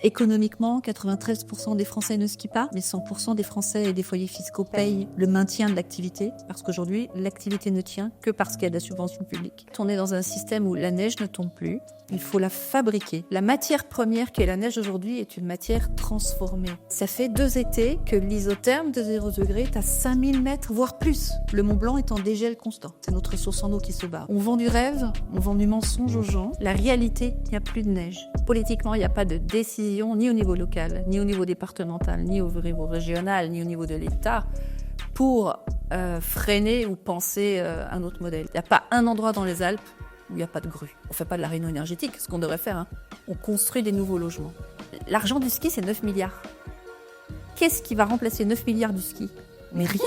Économiquement, 93% des Français ne skient pas, mais 100% des Français et des foyers fiscaux payent le maintien de l'activité, parce qu'aujourd'hui, l'activité ne tient que parce qu'il y a de la subvention publique. On est dans un système où la neige ne tombe plus, il faut la fabriquer. La matière première qui est la neige aujourd'hui est une matière transformée. Ça fait 2 étés que l'isotherme de 0 degré est à 5000 mètres, voire plus. Le Mont Blanc est en dégel constant. C'est notre source en eau qui se bat. On vend du rêve, on vend du mensonge aux gens. La réalité, il n'y a plus de neige. Politiquement, il n'y a pas de décision, ni au niveau local, ni au niveau départemental, ni au niveau régional, ni au niveau de l'État, pour freiner ou penser un autre modèle. Il n'y a pas un endroit dans les Alpes où il n'y a pas de grue. On ne fait pas de la réno énergétique, ce qu'on devrait faire. Hein. On construit des nouveaux logements. L'argent du ski, c'est 9 milliards. Qu'est-ce qui va remplacer 9 milliards du ski? Mais rien.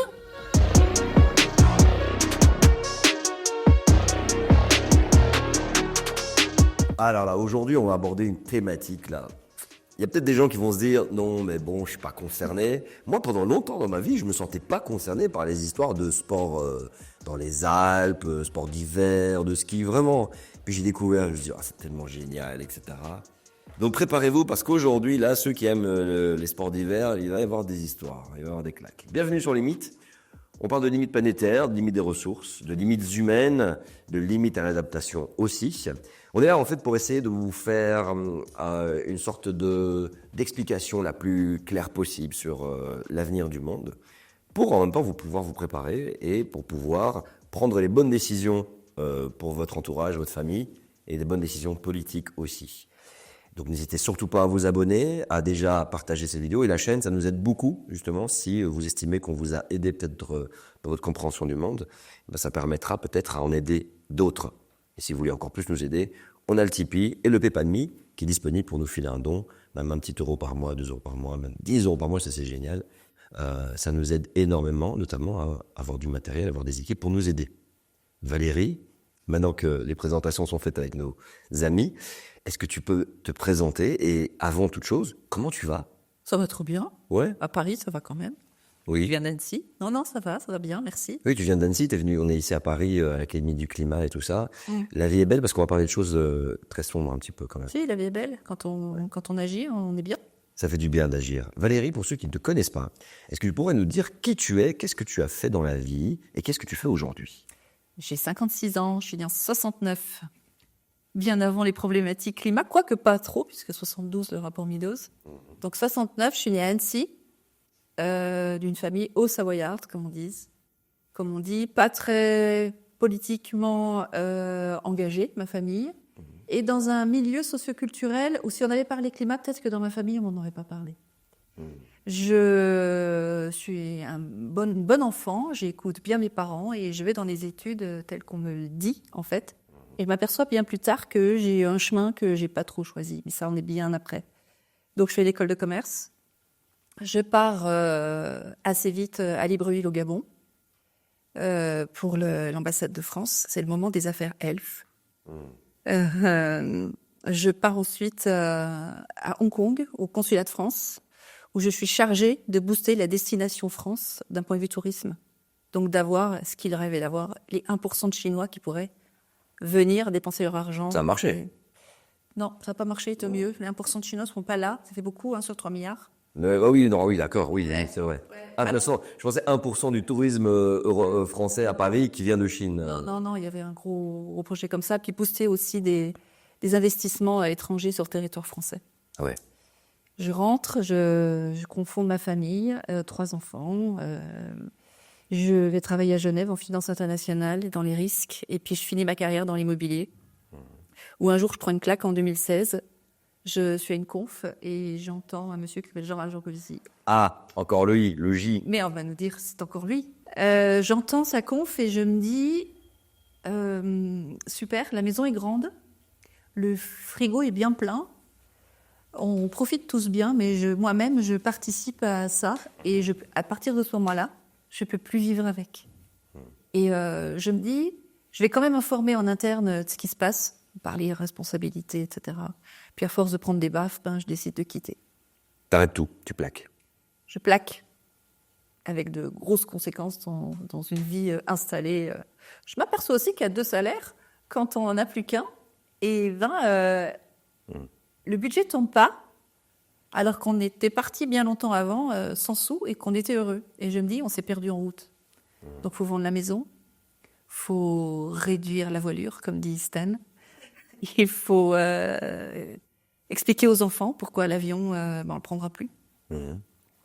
Alors là, aujourd'hui, on va aborder une thématique là. Il y a peut-être des gens qui vont se dire non, mais bon, je suis pas concerné. Moi, pendant longtemps dans ma vie, je me sentais pas concerné par les histoires de sport dans les Alpes, sport d'hiver, de ski, vraiment. Puis j'ai découvert, je me suis dit, ah, c'est tellement génial, etc. Donc préparez-vous parce qu'aujourd'hui, là, ceux qui aiment les sports d'hiver, il va y avoir des histoires, il va y avoir des claques. Bienvenue sur Limites. On parle de limites planétaires, de limites des ressources, de limites humaines, de limites à l'adaptation aussi. On est là en fait pour essayer de vous faire une sorte d'explication la plus claire possible sur l'avenir du monde, pour en même temps pouvoir vous préparer et pour pouvoir prendre les bonnes décisions pour votre entourage, votre famille et des bonnes décisions politiques aussi. Donc n'hésitez surtout pas à vous abonner, à déjà partager cette vidéo et la chaîne, ça nous aide beaucoup justement si vous estimez qu'on vous a aidé peut-être dans votre compréhension du monde, ben, ça permettra peut-être à en aider d'autres. Et si vous voulez encore plus nous aider, on a le Tipeee et le PayPal.me qui est disponible pour nous filer un don, même un petit euro par mois, 2 euros par mois, même 10 euros par mois, ça c'est génial. Ça nous aide énormément, notamment à avoir du matériel, à avoir des équipes pour nous aider. Valérie, maintenant que les présentations sont faites avec nos amis, est-ce que tu peux te présenter et avant toute chose, comment tu vas? Ça va trop bien. Ouais. À Paris, ça va quand même. Je Oui. viens d'Annecy. Non, ça va bien, merci. Oui, tu viens d'Annecy, t'es venu, on est ici à Paris, à l'Académie du Climat et tout ça. Mm. La vie est belle parce qu'on va parler de choses très sombres un petit peu quand même. Si, la vie est belle. Quand on agit, on est bien. Ça fait du bien d'agir. Valérie, pour ceux qui ne te connaissent pas, est-ce que tu pourrais nous dire qui tu es, qu'est-ce que tu as fait dans la vie et qu'est-ce que tu fais aujourd'hui? J'ai 56 ans, je suis née en 69, bien avant les problématiques climat, quoique pas trop, puisque 72, le rapport Meadows. Donc 69, je suis née à Annecy, d'une famille haut-savoyarde, comme on dit, pas très politiquement engagée, ma famille, et dans un milieu socioculturel où si on avait parlé climat, peut-être que dans ma famille, on n'en aurait pas parlé. Je suis une bonne enfant, j'écoute bien mes parents et je vais dans les études telles qu'on me le dit, en fait. Et je m'aperçois bien plus tard que j'ai eu un chemin que j'ai pas trop choisi, mais ça, on est bien après. Donc, je fais l'école de commerce. Je pars assez vite à Libreville, au Gabon, pour l'ambassade de France. C'est le moment des affaires Elf. Je pars ensuite à Hong Kong, au consulat de France, où je suis chargée de booster la destination France d'un point de vue tourisme. Donc d'avoir ce qu'ils rêvaient, d'avoir les 1% de Chinois qui pourraient venir dépenser leur argent. Ça a marché. Non, ça n'a pas marché, tant mieux. Les 1% de Chinois ne sont pas là. Ça fait beaucoup, sur 3 milliards. Oui, non, oui, d'accord, oui, c'est vrai. Ouais. 1%, je pensais 1% du tourisme français à Paris qui vient de Chine. Non, il y avait un gros projet comme ça, qui boostait aussi des investissements étrangers sur le territoire français. Ah ouais. Je rentre, je confonde ma famille, 3 enfants. Je vais travailler à Genève en finance internationale et dans les risques. Et puis je finis ma carrière dans l'immobilier. Où un jour, je prends une claque en 2016. Je suis à une conf et j'entends un monsieur qui s'appelle Jean Jancovici. Ah, encore le I, le J. Mais on va nous dire, c'est encore lui. J'entends sa conf et je me dis, super, la maison est grande, le frigo est bien plein, on profite tous bien, mais moi-même, je participe à ça. Et à partir de ce moment-là, je ne peux plus vivre avec. Et je me dis, je vais quand même informer en interne de ce qui se passe, parler responsabilité, etc. Puis à force de prendre des baffes, je décide de quitter. T'arrêtes tout, tu plaques. Je plaque, avec de grosses conséquences dans une vie installée. Je m'aperçois aussi qu'il y a 2 salaires quand on n'en a plus qu'un. Et le budget ne tombe pas, Alors qu'on était parti bien longtemps avant, sans sous, et qu'on était heureux. Et je me dis, on s'est perdu en route. Donc, il faut vendre la maison, il faut réduire la voilure, comme dit Stan. Il faut expliquer aux enfants pourquoi l'avion, on ne le prendra plus.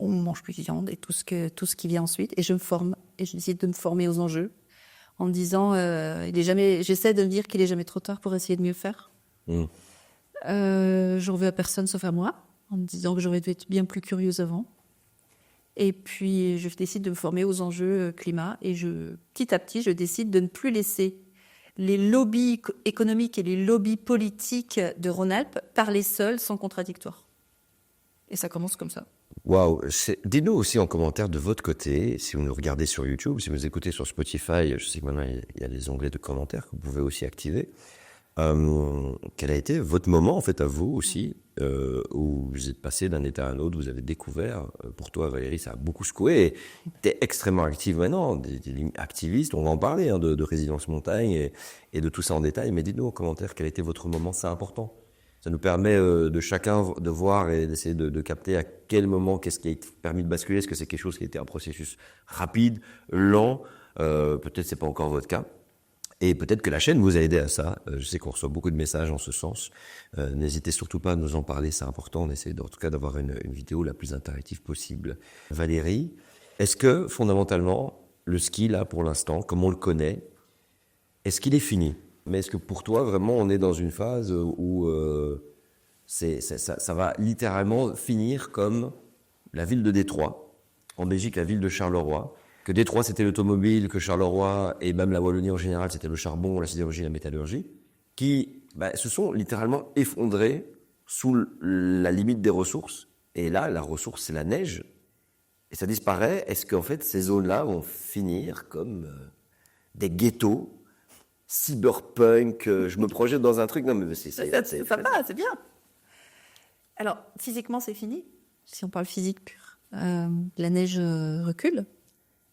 On ne mange plus de viande et tout ce qui vient ensuite. Et je me forme, et je décide de me former aux enjeux en me disant, j'essaie de me dire qu'il n'est jamais trop tard pour essayer de mieux faire. J'en veux à personne sauf à moi, en me disant que j'aurais dû être bien plus curieuse avant. Et puis, je décide de me former aux enjeux climat. Et petit à petit, je décide de ne plus laisser les lobbies économiques et les lobbies politiques de Rhône-Alpes parler seuls, sans contradictoire. Et ça commence comme ça. Waouh! Dites-nous aussi en commentaire de votre côté, si vous nous regardez sur YouTube, si vous écoutez sur Spotify, je sais que maintenant il y a des onglets de commentaires que vous pouvez aussi activer. Quel a été votre moment, en fait, à vous aussi, où vous êtes passé d'un état à un autre, vous avez découvert, pour toi, Valérie, ça a beaucoup secoué, tu es extrêmement active maintenant, des activistes, on va en parler, hein, de Résidence Montagne et de tout ça en détail, mais dites-nous en commentaire quel a été votre moment, c'est important. Ça nous permet de chacun de voir et d'essayer de capter à quel moment, qu'est-ce qui a permis de basculer, est-ce que c'est quelque chose qui a été un processus rapide, lent, peut-être c'est pas encore votre cas. Et peut-être que la chaîne vous a aidé à ça. Je sais qu'on reçoit beaucoup de messages en ce sens. N'hésitez surtout pas à nous en parler, c'est important. On essaie en tout cas d'avoir une vidéo la plus interactive possible. Valérie, est-ce que fondamentalement, le ski là pour l'instant, comme on le connaît, est-ce qu'il est fini? Mais est-ce que pour toi vraiment on est dans une phase où ça va littéralement finir comme la ville de Détroit, en Belgique la ville de Charleroi, que Détroit c'était l'automobile, que Charleroi et même la Wallonie en général c'était le charbon, la sidérurgie, la métallurgie, qui se sont littéralement effondrés sous la limite des ressources. Et là, la ressource c'est la neige, et ça disparaît. Est-ce qu'en fait ces zones-là vont finir comme des ghettos, cyberpunk, je me projette dans un truc, non mais c'est sympa, c'est bien. Alors, physiquement c'est fini, si on parle physique pur. La neige recule.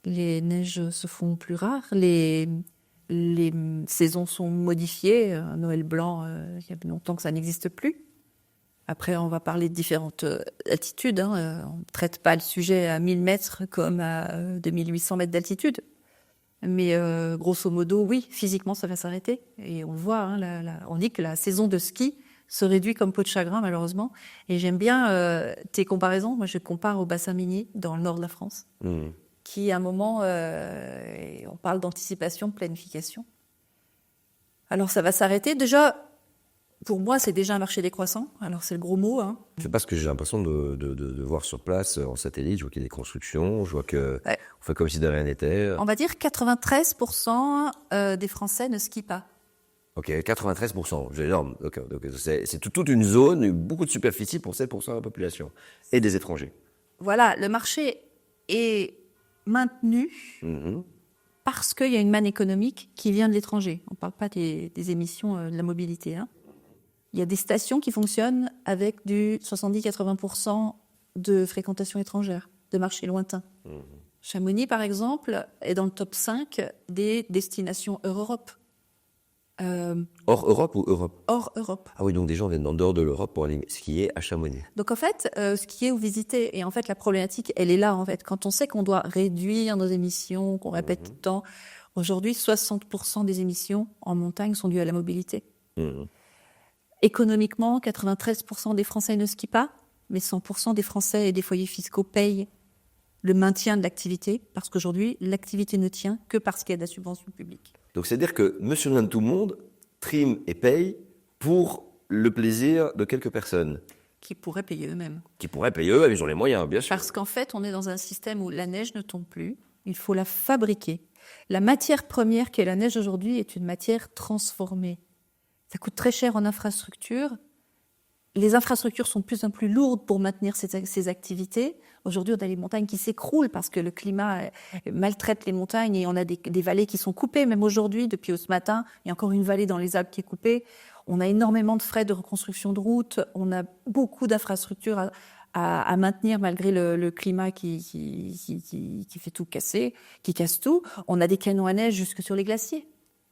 Les neiges se font plus rares, les saisons sont modifiées. Noël blanc, il y a longtemps que ça n'existe plus. Après, on va parler de différentes altitudes. On ne traite pas le sujet à 1000 mètres comme à 2800 mètres d'altitude. Mais grosso modo, oui, physiquement, ça va s'arrêter. Et on voit, on dit que la saison de ski se réduit comme peau de chagrin, malheureusement. Et j'aime bien tes comparaisons. Moi, je compare au bassin minier dans le nord de la France. Qui, à un moment, on parle d'anticipation, de planification. Alors, ça va s'arrêter. Déjà, pour moi, c'est déjà un marché décroissant. Alors, c'est le gros mot. C'est pas ce que j'ai l'impression de voir sur place, en satellite. Je vois qu'il y a des constructions, je vois qu'on fait comme si de rien n'était. On va dire 93% des Français ne skient pas. Ok, 93%, c'est énorme. Donc c'est toute une zone, beaucoup de superficie pour 7% de la population. Et des étrangers. Voilà, le marché est maintenu parce qu'il y a une manne économique qui vient de l'étranger. On ne parle pas des émissions de la mobilité. Il y a des stations qui fonctionnent avec du 70-80% de fréquentation étrangère, de marché lointain. Chamonix, par exemple, est dans le top 5 des destinations hors-Europe. Hors Europe ou Europe? Hors Europe. Ah oui, donc des gens viennent en dehors de l'Europe pour aller skier à Chamonix. Donc en fait, skier ou visiter, et en fait la problématique, elle est là en fait. Quand on sait qu'on doit réduire nos émissions, qu'on répète tout le temps, aujourd'hui 60% des émissions en montagne sont dues à la mobilité. Économiquement, 93% des Français ne skient pas, mais 100% des Français et des foyers fiscaux payent le maintien de l'activité, parce qu'aujourd'hui, l'activité ne tient que parce qu'il y a de la subvention publique. Donc c'est-à-dire que monsieur et tout le monde trime et paye pour le plaisir de quelques personnes. Qui pourraient payer eux-mêmes. Qui pourraient payer eux-mêmes, ils ont les moyens, bien sûr. Parce qu'en fait, on est dans un système où la neige ne tombe plus, il faut la fabriquer. La matière première qui est la neige aujourd'hui est une matière transformée. Ça coûte très cher en infrastructure. Les infrastructures sont de plus en plus lourdes pour maintenir ces activités. Aujourd'hui, on a les montagnes qui s'écroulent parce que le climat maltraite les montagnes et on a des vallées qui sont coupées. Même aujourd'hui, depuis ce matin, il y a encore une vallée dans les Alpes qui est coupée. On a énormément de frais de reconstruction de routes. On a beaucoup d'infrastructures à maintenir malgré le climat qui fait tout casser, qui casse tout. On a des canons à neige jusque sur les glaciers.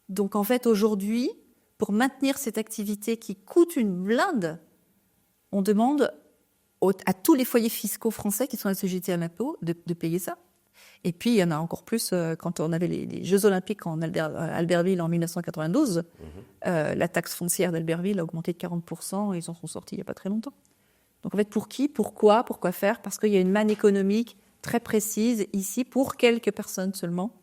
Donc en fait, aujourd'hui, pour maintenir cette activité qui coûte une blinde, on demande à tous les foyers fiscaux français qui sont assujettis à l'impôt de payer ça. Et puis, il y en a encore plus quand on avait les Jeux Olympiques à Albertville en 1992. La taxe foncière d'Albertville a augmenté de 40% et ils en sont sortis il n'y a pas très longtemps. Donc, en fait, pour qui, pourquoi faire? Parce qu'il y a une manne économique très précise ici pour quelques personnes seulement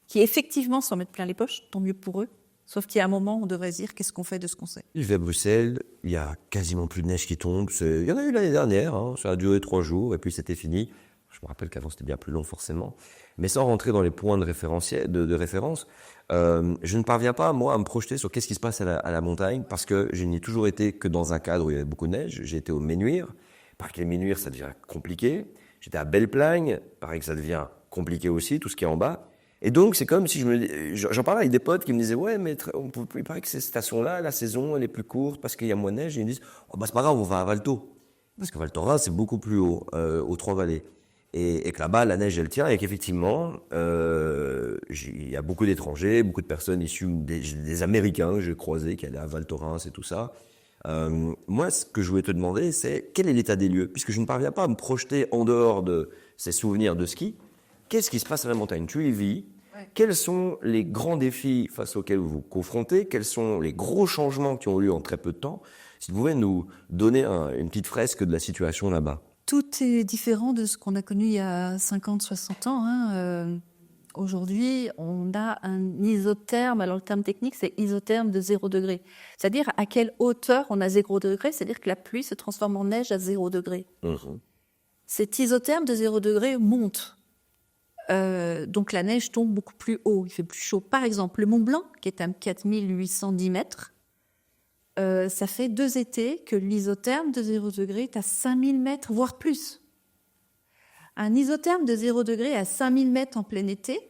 qui, effectivement, s'en mettent plein les poches, tant mieux pour eux. Sauf qu'il y a un moment, on devrait se dire qu'est-ce qu'on fait de ce qu'on sait. Je vais à Bruxelles, il y a quasiment plus de neige qui tombe. Il y en a eu l'année dernière, ça a duré 3 jours et puis c'était fini. Je me rappelle qu'avant c'était bien plus long forcément. Mais sans rentrer dans les points de référence, je ne parviens pas, moi, à me projeter sur qu'est-ce qui se passe à la montagne parce que je n'y ai toujours été que dans un cadre où il y avait beaucoup de neige. J'ai été au Ménuire. Pareil que les Ménuires, ça devient compliqué. J'étais à Belleplagne. Pareil que ça devient compliqué aussi, tout ce qui est en bas. Et donc, c'est comme si j'en parlais avec des potes qui me disaient, ouais, mais il paraît que ces stations-là, la saison, elle est plus courte parce qu'il y a moins de neige. Et ils me disent, oh, bah, c'est pas grave, on va à Valto. Parce que Val Thorens, c'est beaucoup plus haut, aux Trois-Vallées. Et que là-bas, la neige, elle tient. Et qu'effectivement, il y a beaucoup d'étrangers, beaucoup de personnes issues des Américains que j'ai croisés, qui allaient à Val Thorens et tout ça. Moi, ce que je voulais te demander, c'est quel est l'état des lieux? Puisque je ne parviens pas à me projeter en dehors de ces souvenirs de ski. Qu'est-ce qui se passe à la montagne? Tu y vis. Ouais. Quels sont les grands défis face auxquels vous vous confrontez? Quels sont les gros changements qui ont eu lieu en très peu de temps? Si vous pouvez nous donner une petite fresque de la situation là-bas. Tout est différent de ce qu'on a connu il y a 50, 60 ans. Aujourd'hui, on a un isotherme. Alors, le terme technique, c'est isotherme de 0 degré. C'est-à-dire à quelle hauteur on a 0 degré, c'est-à-dire que la pluie se transforme en neige à 0 degré. Cet isotherme de 0 degré monte. Donc la neige tombe beaucoup plus haut, il fait plus chaud. Par exemple, le Mont Blanc, qui est à 4810 mètres, ça fait 2 étés que l'isotherme de 0 degré est à 5000 mètres, voire plus. Un isotherme de 0 degré à 5000 mètres en plein été,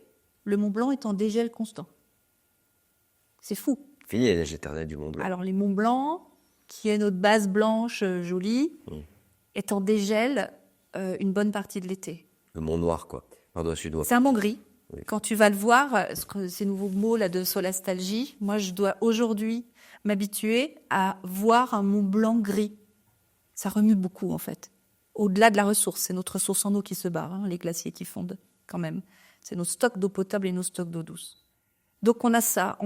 le Mont Blanc est en dégel constant. C'est fou. Fini la neige éternelle du Mont Blanc. Alors les Monts Blancs, qui est notre base blanche jolie, est en dégel une bonne partie de l'été. Le Mont Noir, quoi. C'est un mont gris. Oui. Quand tu vas le voir, ces nouveaux mots là de solastalgie, moi je dois aujourd'hui m'habituer à voir un Mont Blanc gris. Ça remue beaucoup en fait. Au-delà de la ressource, c'est notre ressource en eau qui se barre, les glaciers qui fondent quand même. C'est nos stocks d'eau potable et nos stocks d'eau douce. Donc on a ça,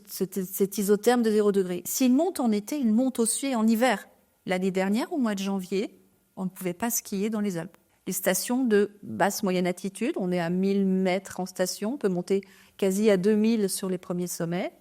cet isotherme de 0 degré. S'il monte en été, il monte aussi en hiver. L'année dernière, au mois de janvier, on ne pouvait pas skier dans les Alpes. Les stations de basse moyenne altitude, on est à 1000 mètres en station, on peut monter quasi à 2000 sur les premiers sommets.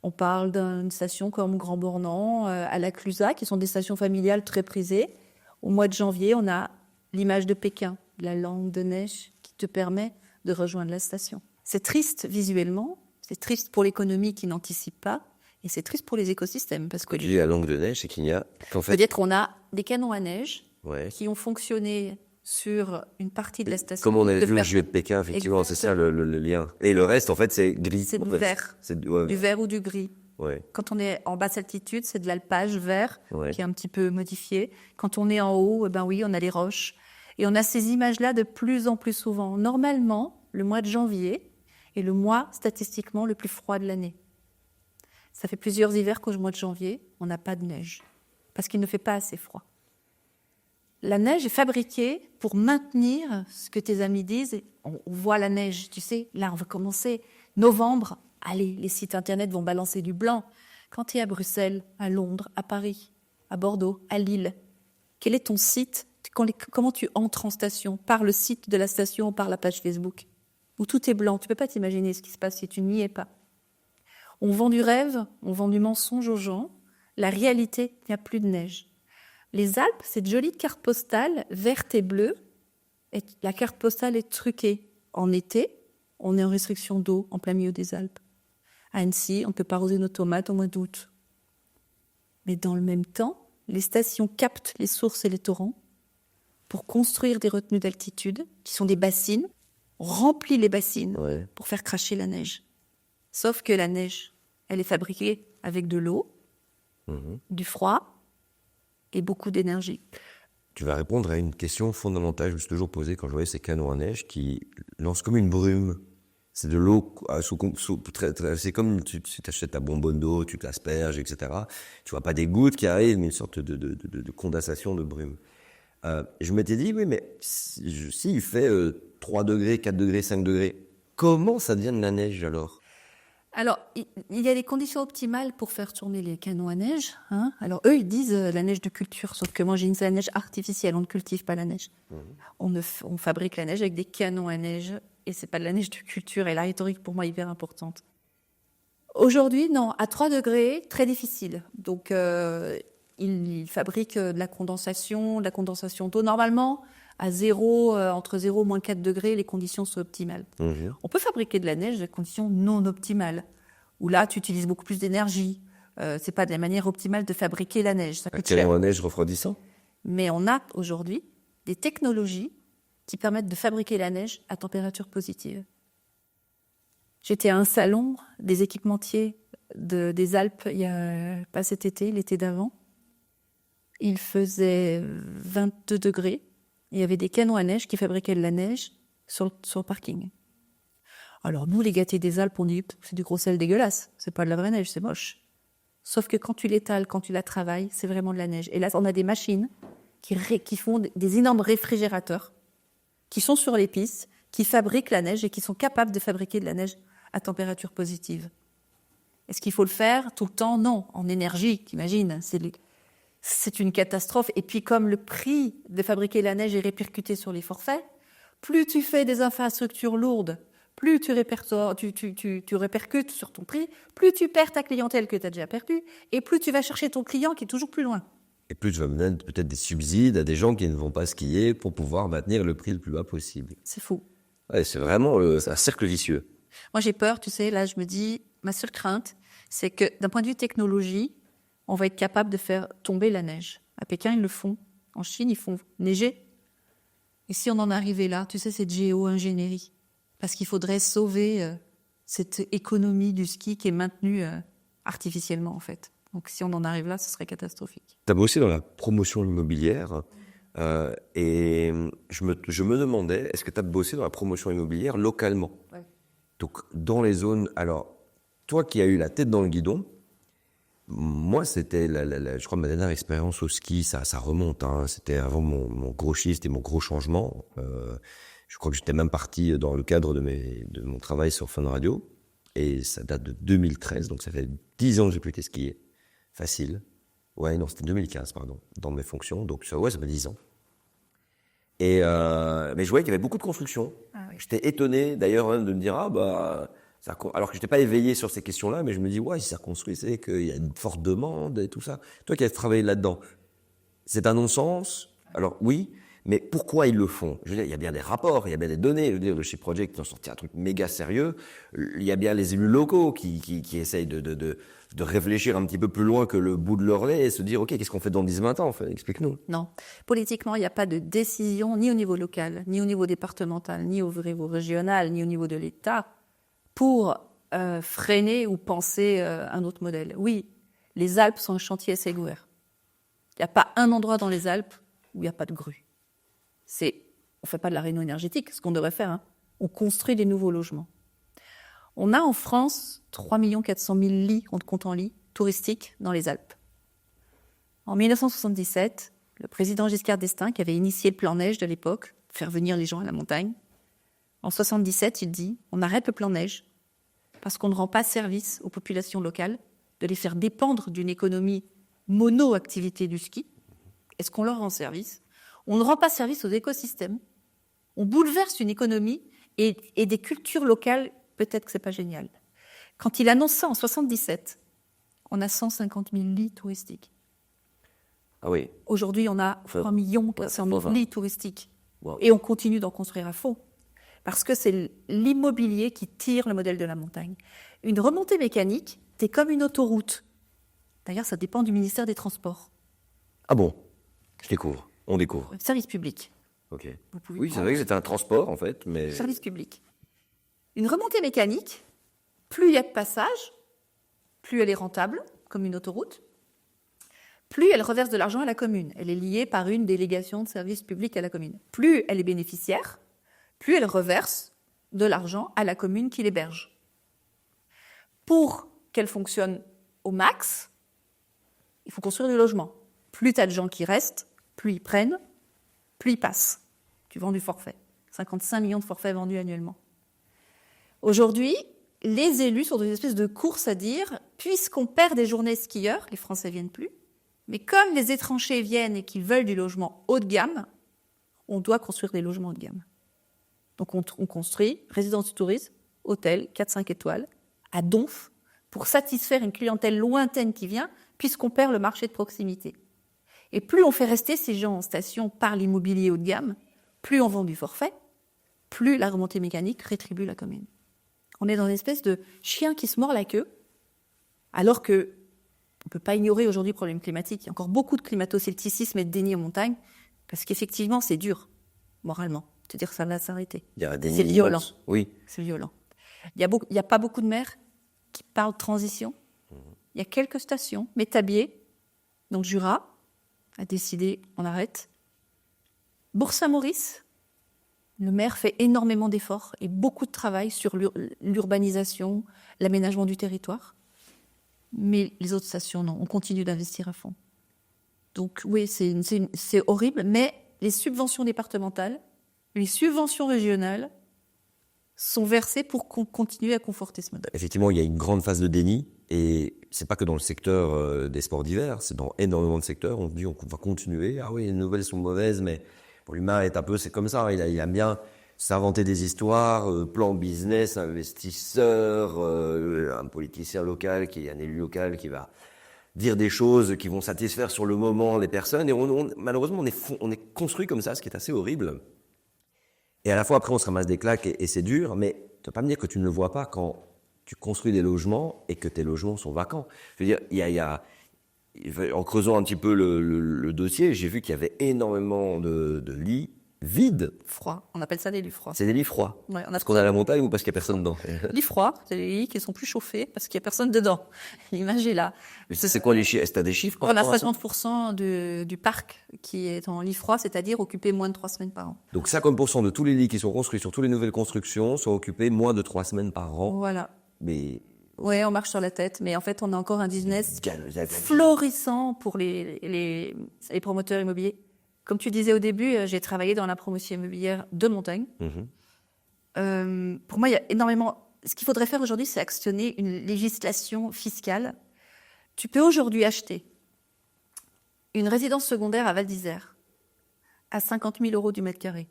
On parle d'une station comme Grand Bornand, à la Clusaz, qui sont des stations familiales très prisées. Au mois de janvier, on a l'image de Pékin, la langue de neige qui te permet de rejoindre la station. C'est triste visuellement, c'est triste pour l'économie qui n'anticipe pas, et c'est triste pour les écosystèmes. Parce que tu dis la langue de neige, c'est qu'il y a... Peut-être qu'on a des canons à neige qui ont fonctionné sur une partie de la station. Comme on avait vu au JO de Pékin, effectivement, c'est ça le lien. Et le reste, en fait, c'est gris. C'est du vert. Du vert ou du gris. Ouais. Quand on est en basse altitude, c'est de l'alpage vert qui est un petit peu modifié. Quand on est en haut, oui, on a les roches. Et on a ces images-là de plus en plus souvent. Normalement, le mois de janvier est le mois statistiquement le plus froid de l'année. Ça fait plusieurs hivers qu'au mois de janvier, on n'a pas de neige parce qu'il ne fait pas assez froid. La neige est fabriquée pour maintenir ce que tes amis disent. On voit la neige, tu sais, là on va commencer. Novembre, allez, les sites internet vont balancer du blanc. Quand tu es à Bruxelles, à Londres, à Paris, à Bordeaux, à Lille, quel est ton site? Comment tu entres en station? Par le site de la station ou par la page Facebook? Où tout est blanc, tu ne peux pas t'imaginer ce qui se passe si tu n'y es pas. On vend du rêve, on vend du mensonge aux gens. La réalité, il n'y a plus de neige. Les Alpes, cette jolie carte postale verte et bleue. Et la carte postale est truquée. En été, on est en restriction d'eau en plein milieu des Alpes. À Annecy, on ne peut pas arroser nos tomates au mois d'août. Mais dans le même temps, les stations captent les sources et les torrents pour construire des retenues d'altitude, qui sont des bassines. On remplit les bassines pour faire cracher la neige. Sauf que la neige, elle est fabriquée avec de l'eau, du froid, et beaucoup d'énergie. Tu vas répondre à une question fondamentale que je me suis toujours posée quand je voyais ces canons à neige qui lancent comme une brume. C'est de l'eau, c'est comme tu t'achètes ta bonbonne d'eau, tu t'asperges, etc. Tu vois pas des gouttes qui arrivent, mais une sorte de condensation de brume. Je m'étais dit, oui, mais si il fait 3 degrés, 4 degrés, 5 degrés, comment ça devient de la neige alors? Alors, il y a des conditions optimales pour faire tourner les canons à neige. Hein. Alors, eux, ils disent la neige de culture, sauf que moi, j'ai la neige artificielle. On ne cultive pas la neige. On fabrique la neige avec des canons à neige, et c'est pas de la neige de culture. Et la rhétorique, pour moi, est hyper importante. Aujourd'hui, non, à 3 degrés, très difficile. Donc, ils fabriquent de la condensation d'eau. Normalement, à entre 0 et moins 4 degrés, les conditions sont optimales. On peut fabriquer de la neige à conditions non optimales, où là, tu utilises beaucoup plus d'énergie. C'est pas de la manière optimale de fabriquer la neige. Ça coûte cher. Canon à neige refroidissant? Mais on a aujourd'hui des technologies qui permettent de fabriquer la neige à température positive. J'étais à un salon des équipementiers des Alpes, pas cet été, l'été d'avant. Il faisait 22 degrés. Il y avait des canons à neige qui fabriquaient de la neige sur le parking. Alors nous, les gâtés des Alpes, on dit c'est du gros sel dégueulasse. C'est pas de la vraie neige, c'est moche. Sauf que quand tu l'étales, quand tu la travailles, c'est vraiment de la neige. Et là, on a des machines qui font des énormes réfrigérateurs qui sont sur les pistes, qui fabriquent la neige et qui sont capables de fabriquer de la neige à température positive. Est-ce qu'il faut le faire tout le temps? Non. En énergie, t'imagines, c'est une catastrophe. Et puis, comme le prix de fabriquer la neige est répercuté sur les forfaits, plus tu fais des infrastructures lourdes, plus tu répercutes sur ton prix, plus tu perds ta clientèle que tu as déjà perdue, et plus tu vas chercher ton client qui est toujours plus loin. Et plus tu vas mettre peut-être des subsides à des gens qui ne vont pas skier pour pouvoir maintenir le prix le plus bas possible. C'est fou. Ouais, c'est vraiment un cercle vicieux. Moi, j'ai peur, tu sais, là, je me dis, ma seule crainte, c'est que d'un point de vue technologie, on va être capable de faire tomber la neige. À Pékin, ils le font. En Chine, ils font neiger. Et si on en arrivait là, tu sais, c'est de géo-ingénierie. Parce qu'il faudrait sauver cette économie du ski qui est maintenue artificiellement, en fait. Donc si on en arrive là, ce serait catastrophique. Tu as bossé dans la promotion immobilière et je me demandais, est-ce que tu as bossé dans la promotion immobilière localement? Ouais. Donc dans les zones... Alors, toi qui as eu la tête dans le guidon, moi, c'était, je crois, ma dernière expérience au ski, ça remonte. Hein. C'était avant mon gros shift et mon gros changement. Je crois que j'étais même parti dans le cadre de mon travail sur Fun Radio. Et ça date de 2013, donc ça fait 10 ans que j'ai plus été skier. Facile. Ouais, non, c'était 2015, pardon, dans mes fonctions. Donc, ça fait 10 ans. Et, mais je voyais qu'il y avait beaucoup de construction. Ah oui. J'étais étonné, d'ailleurs, de me dire, alors que je n'étais pas éveillé sur ces questions-là, mais je me dis, ouais, si ça construit, c'est qu'il y a une forte demande et tout ça. Toi qui as travaillé là-dedans, c'est un non-sens? Alors, oui, mais pourquoi ils le font? Je veux dire, il y a bien des rapports, il y a bien des données. Je veux dire, le Shift Project, ils ont sorti un truc méga sérieux. Il y a bien les élus locaux qui essayent de réfléchir un petit peu plus loin que le bout de leur nez et se dire, OK, qu'est-ce qu'on fait dans 10-20 ans? Enfin, explique-nous. Non. Politiquement, il n'y a pas de décision, ni au niveau local, ni au niveau départemental, ni au niveau régional, ni au niveau de l'État, pour freiner ou penser un autre modèle. Oui, les Alpes sont un chantier assez ouvert. Il n'y a pas un endroit dans les Alpes où il n'y a pas de grue. On ne fait pas de la réno énergétique, ce qu'on devrait faire. Hein. On construit des nouveaux logements. On a en France 3 400 000 lits, on compte en lits, touristiques dans les Alpes. En 1977, le président Giscard d'Estaing, qui avait initié le plan neige de l'époque, faire venir les gens à la montagne, en 1977, il dit « On arrête le plan neige parce qu'on ne rend pas service aux populations locales de les faire dépendre d'une économie mono-activité du ski. Est-ce qu'on leur rend service? On ne rend pas service aux écosystèmes. On bouleverse une économie et des cultures locales, peut-être que ce n'est pas génial. » Quand il annonce ça en 1977, on a 150 000 lits touristiques. Ah oui. Aujourd'hui, on a 3 400 000 lits touristiques. Wow. Et on continue d'en construire à fond. Parce que c'est l'immobilier qui tire le modèle de la montagne. Une remontée mécanique, c'est comme une autoroute. D'ailleurs, ça dépend du ministère des Transports. Ah bon? Je découvre. On découvre. Service public. Ok. Oui, c'est vrai que c'était un transport, en fait, mais... Service public. Une remontée mécanique, plus il y a de passages, plus elle est rentable, comme une autoroute, plus elle reverse de l'argent à la commune. Elle est liée par une délégation de service public à la commune. Plus elle est bénéficiaire, plus elle reverse de l'argent à la commune qui l'héberge. Pour qu'elle fonctionne au max, il faut construire du logement. Plus tu as de gens qui restent, plus ils prennent, plus il passe. Tu vends du forfait. 55 millions de forfaits vendus annuellement. Aujourd'hui, les élus sont dans une espèce de course à dire, puisqu'on perd des journées skieurs, les Français viennent plus, mais comme les étrangers viennent et qu'ils veulent du logement haut de gamme, on doit construire des logements haut de gamme. Donc on construit résidence du tourisme, hôtel, 4-5 étoiles, à Donf, pour satisfaire une clientèle lointaine qui vient, puisqu'on perd le marché de proximité. Et plus on fait rester ces gens en station par l'immobilier haut de gamme, plus on vend du forfait, plus la remontée mécanique rétribue la commune. On est dans une espèce de chien qui se mord la queue, alors que on ne peut pas ignorer aujourd'hui le problème climatique. Il y a encore beaucoup de climato-scepticisme et de déni en montagne, parce qu'effectivement, c'est dur, moralement. C'est-à-dire que ça va s'arrêter. C'est violent. Oui. C'est violent. Il n'y a pas beaucoup de maires qui parlent de transition. Il y a quelques stations. Métabier, donc Jura, a décidé, on arrête. Bourg-Saint-Maurice, le maire fait énormément d'efforts et beaucoup de travail sur l'urbanisation, l'aménagement du territoire. Mais les autres stations, non. On continue d'investir à fond. Donc oui, c'est horrible, mais les subventions départementales, les subventions régionales sont versées pour continuer à conforter ce modèle. Effectivement, il y a une grande phase de déni, et c'est pas que dans le secteur des sports d'hiver, c'est dans énormément de secteurs. On se dit, on va continuer. Ah oui, les nouvelles sont mauvaises, mais pour l'humain, c'est comme ça. Il aime bien s'inventer des histoires, plan business, investisseur, un politicien local, un élu local qui va dire des choses qui vont satisfaire sur le moment les personnes. Et malheureusement, on est construit comme ça, ce qui est assez horrible. Et à la fois, après, on se ramasse des claques et c'est dur, mais tu vas pas me dire que tu ne le vois pas quand tu construis des logements et que tes logements sont vacants. Je veux dire, en creusant un petit peu le dossier, j'ai vu qu'il y avait énormément de lits vides. Froids. On appelle ça des lits froids. C'est des lits froids. Ouais, parce qu'on est à la montagne ou parce qu'il n'y a personne dedans? Lits froids, c'est des lits qui sont plus chauffés parce qu'il n'y a personne dedans. L'image est là. Mais c'est quoi les chiffres? Est-ce que tu as des chiffres? On a 50% du parc qui est en lit froid, c'est-à-dire occupé moins de 3 semaines par an. Donc 50% de tous les lits qui sont construits sur toutes les nouvelles constructions sont occupés moins de 3 semaines par an. Voilà. Mais ouais, on marche sur la tête, mais en fait, on a encore un business florissant pour les promoteurs immobiliers. Comme tu disais au début, j'ai travaillé dans la promotion immobilière de montagne. Pour moi, il y a énormément. Ce qu'il faudrait faire aujourd'hui, c'est actionner une législation fiscale. Tu peux aujourd'hui acheter une résidence secondaire à Val d'Isère à 50 000 euros du mètre carré.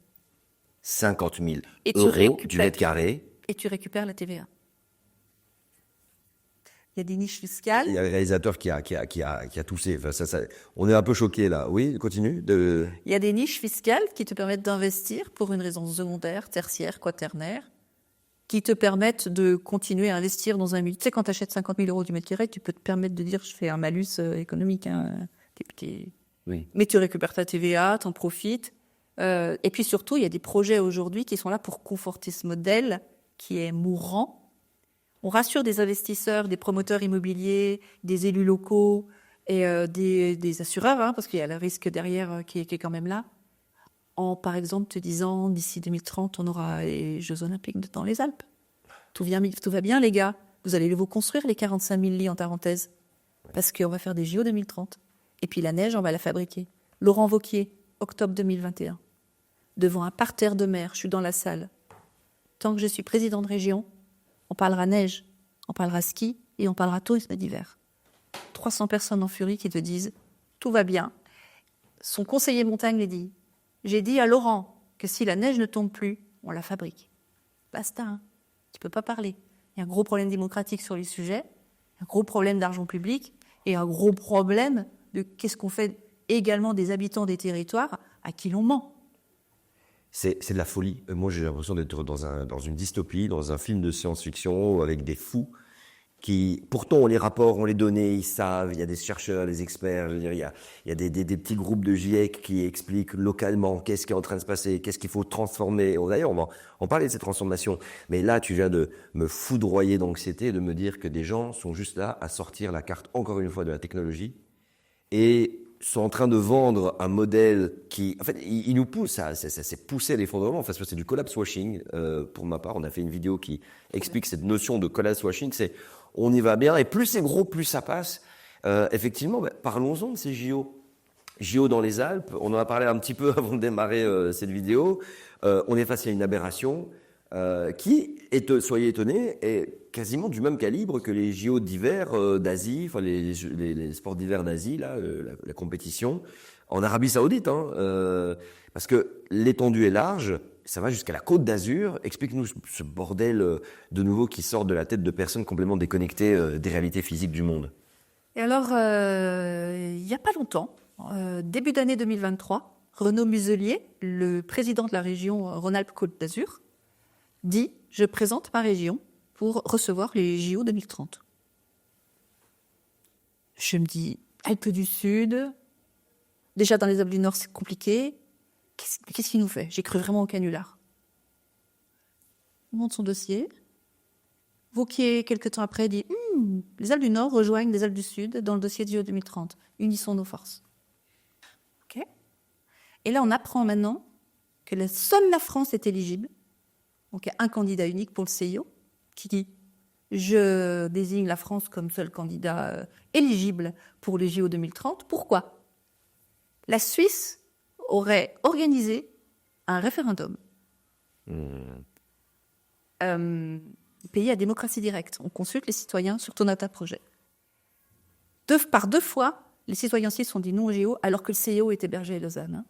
50 000 euros du mètre carré. Et tu récupères la TVA. Il y a des niches fiscales. Il y a le réalisateur qui a toussé. Enfin, on est un peu choqués là. Oui, continue. Il y a des niches fiscales qui te permettent d'investir pour une résidence secondaire, tertiaire, quaternaire, qui te permettent de continuer à investir dans un milieu. Tu sais, quand tu achètes 50 000 euros du mètre carré, tu peux te permettre de dire je fais un malus économique. Hein. Oui. Mais tu récupères ta TVA, t'en profites. Et puis surtout, il y a des projets aujourd'hui qui sont là pour conforter ce modèle qui est mourant. On rassure des investisseurs, des promoteurs immobiliers, des élus locaux et des assureurs, hein, parce qu'il y a le risque derrière qui est quand même là. En, par exemple, te disant, d'ici 2030, on aura les Jeux Olympiques dans les Alpes. Tout va bien, les gars. Vous allez vous construire les 45 000 lits en parenthèse. Parce qu'on va faire des JO 2030. Et puis la neige, on va la fabriquer. Laurent Wauquiez, octobre 2021. Devant un parterre de mer, je suis dans la salle. Tant que je suis président de région, on parlera neige, on parlera ski et on parlera tourisme d'hiver. 300 personnes en furie qui te disent « tout va bien ». Son conseiller montagne lui dit « j'ai dit à Laurent que si la neige ne tombe plus, on la fabrique ». Basta, hein. Tu ne peux pas parler. Il y a un gros problème démocratique sur les sujets, un gros problème d'argent public et un gros problème de qu'est-ce qu'on fait également des habitants des territoires à qui l'on ment. C'est de la folie. Moi, j'ai l'impression d'être dans une dystopie, dans un film de science-fiction avec des fous qui, pourtant, ont les rapports, ont les données, ils savent. Il y a des chercheurs, des experts. Je veux dire, il y a des petits groupes de GIEC qui expliquent localement qu'est-ce qui est en train de se passer, qu'est-ce qu'il faut transformer. D'ailleurs, on va en parler de cette transformation. Mais là, tu viens de me foudroyer d'anxiété et de me dire que des gens sont juste là à sortir la carte, encore une fois, de la technologie et sont en train de vendre un modèle qui, en fait, il nous pousse c'est poussé à l'effondrement. Enfin, c'est du collapse washing. Pour ma part, on a fait une vidéo qui explique cette notion de collapse washing. C'est on y va bien et plus c'est gros, plus ça passe. Effectivement, parlons-en de ces JO. JO dans les Alpes, on en a parlé un petit peu avant de démarrer cette vidéo. On est face à une aberration qui, soyez étonnés, est quasiment du même calibre que les JO d'hiver d'Asie, enfin les sports d'hiver d'Asie, là, la compétition, en Arabie Saoudite. Parce que l'étendue est large, ça va jusqu'à la Côte d'Azur. Explique-nous ce bordel de nouveau qui sort de la tête de personnes complètement déconnectées des réalités physiques du monde. Et alors, il n'y a pas longtemps, début d'année 2023, Renaud Muselier, le président de la région Rhône-Alpes-Côte d'Azur, dit « Je présente ma région pour recevoir les JO 2030 ». Je me dis « Alpes du Sud, déjà dans les Alpes du Nord c'est compliqué, qu'est-ce qu'il nous fait ?» J'ai cru vraiment au canular. Il monte son dossier. Vauquier, quelques temps après, dit les Alpes du Nord rejoignent les Alpes du Sud dans le dossier de JO 2030. Unissons nos forces. Okay. Et là, on apprend maintenant que seule la France est éligible. Donc, il y a un candidat unique pour le CIO qui dit je désigne la France comme seul candidat éligible pour les JO 2030. Pourquoi ? La Suisse aurait organisé un référendum. Pays à démocratie directe. On consulte les citoyens sur tout un tas de projets. Par deux fois, les citoyens suisses ont dit non au JO, alors que le CIO est hébergé à Lausanne.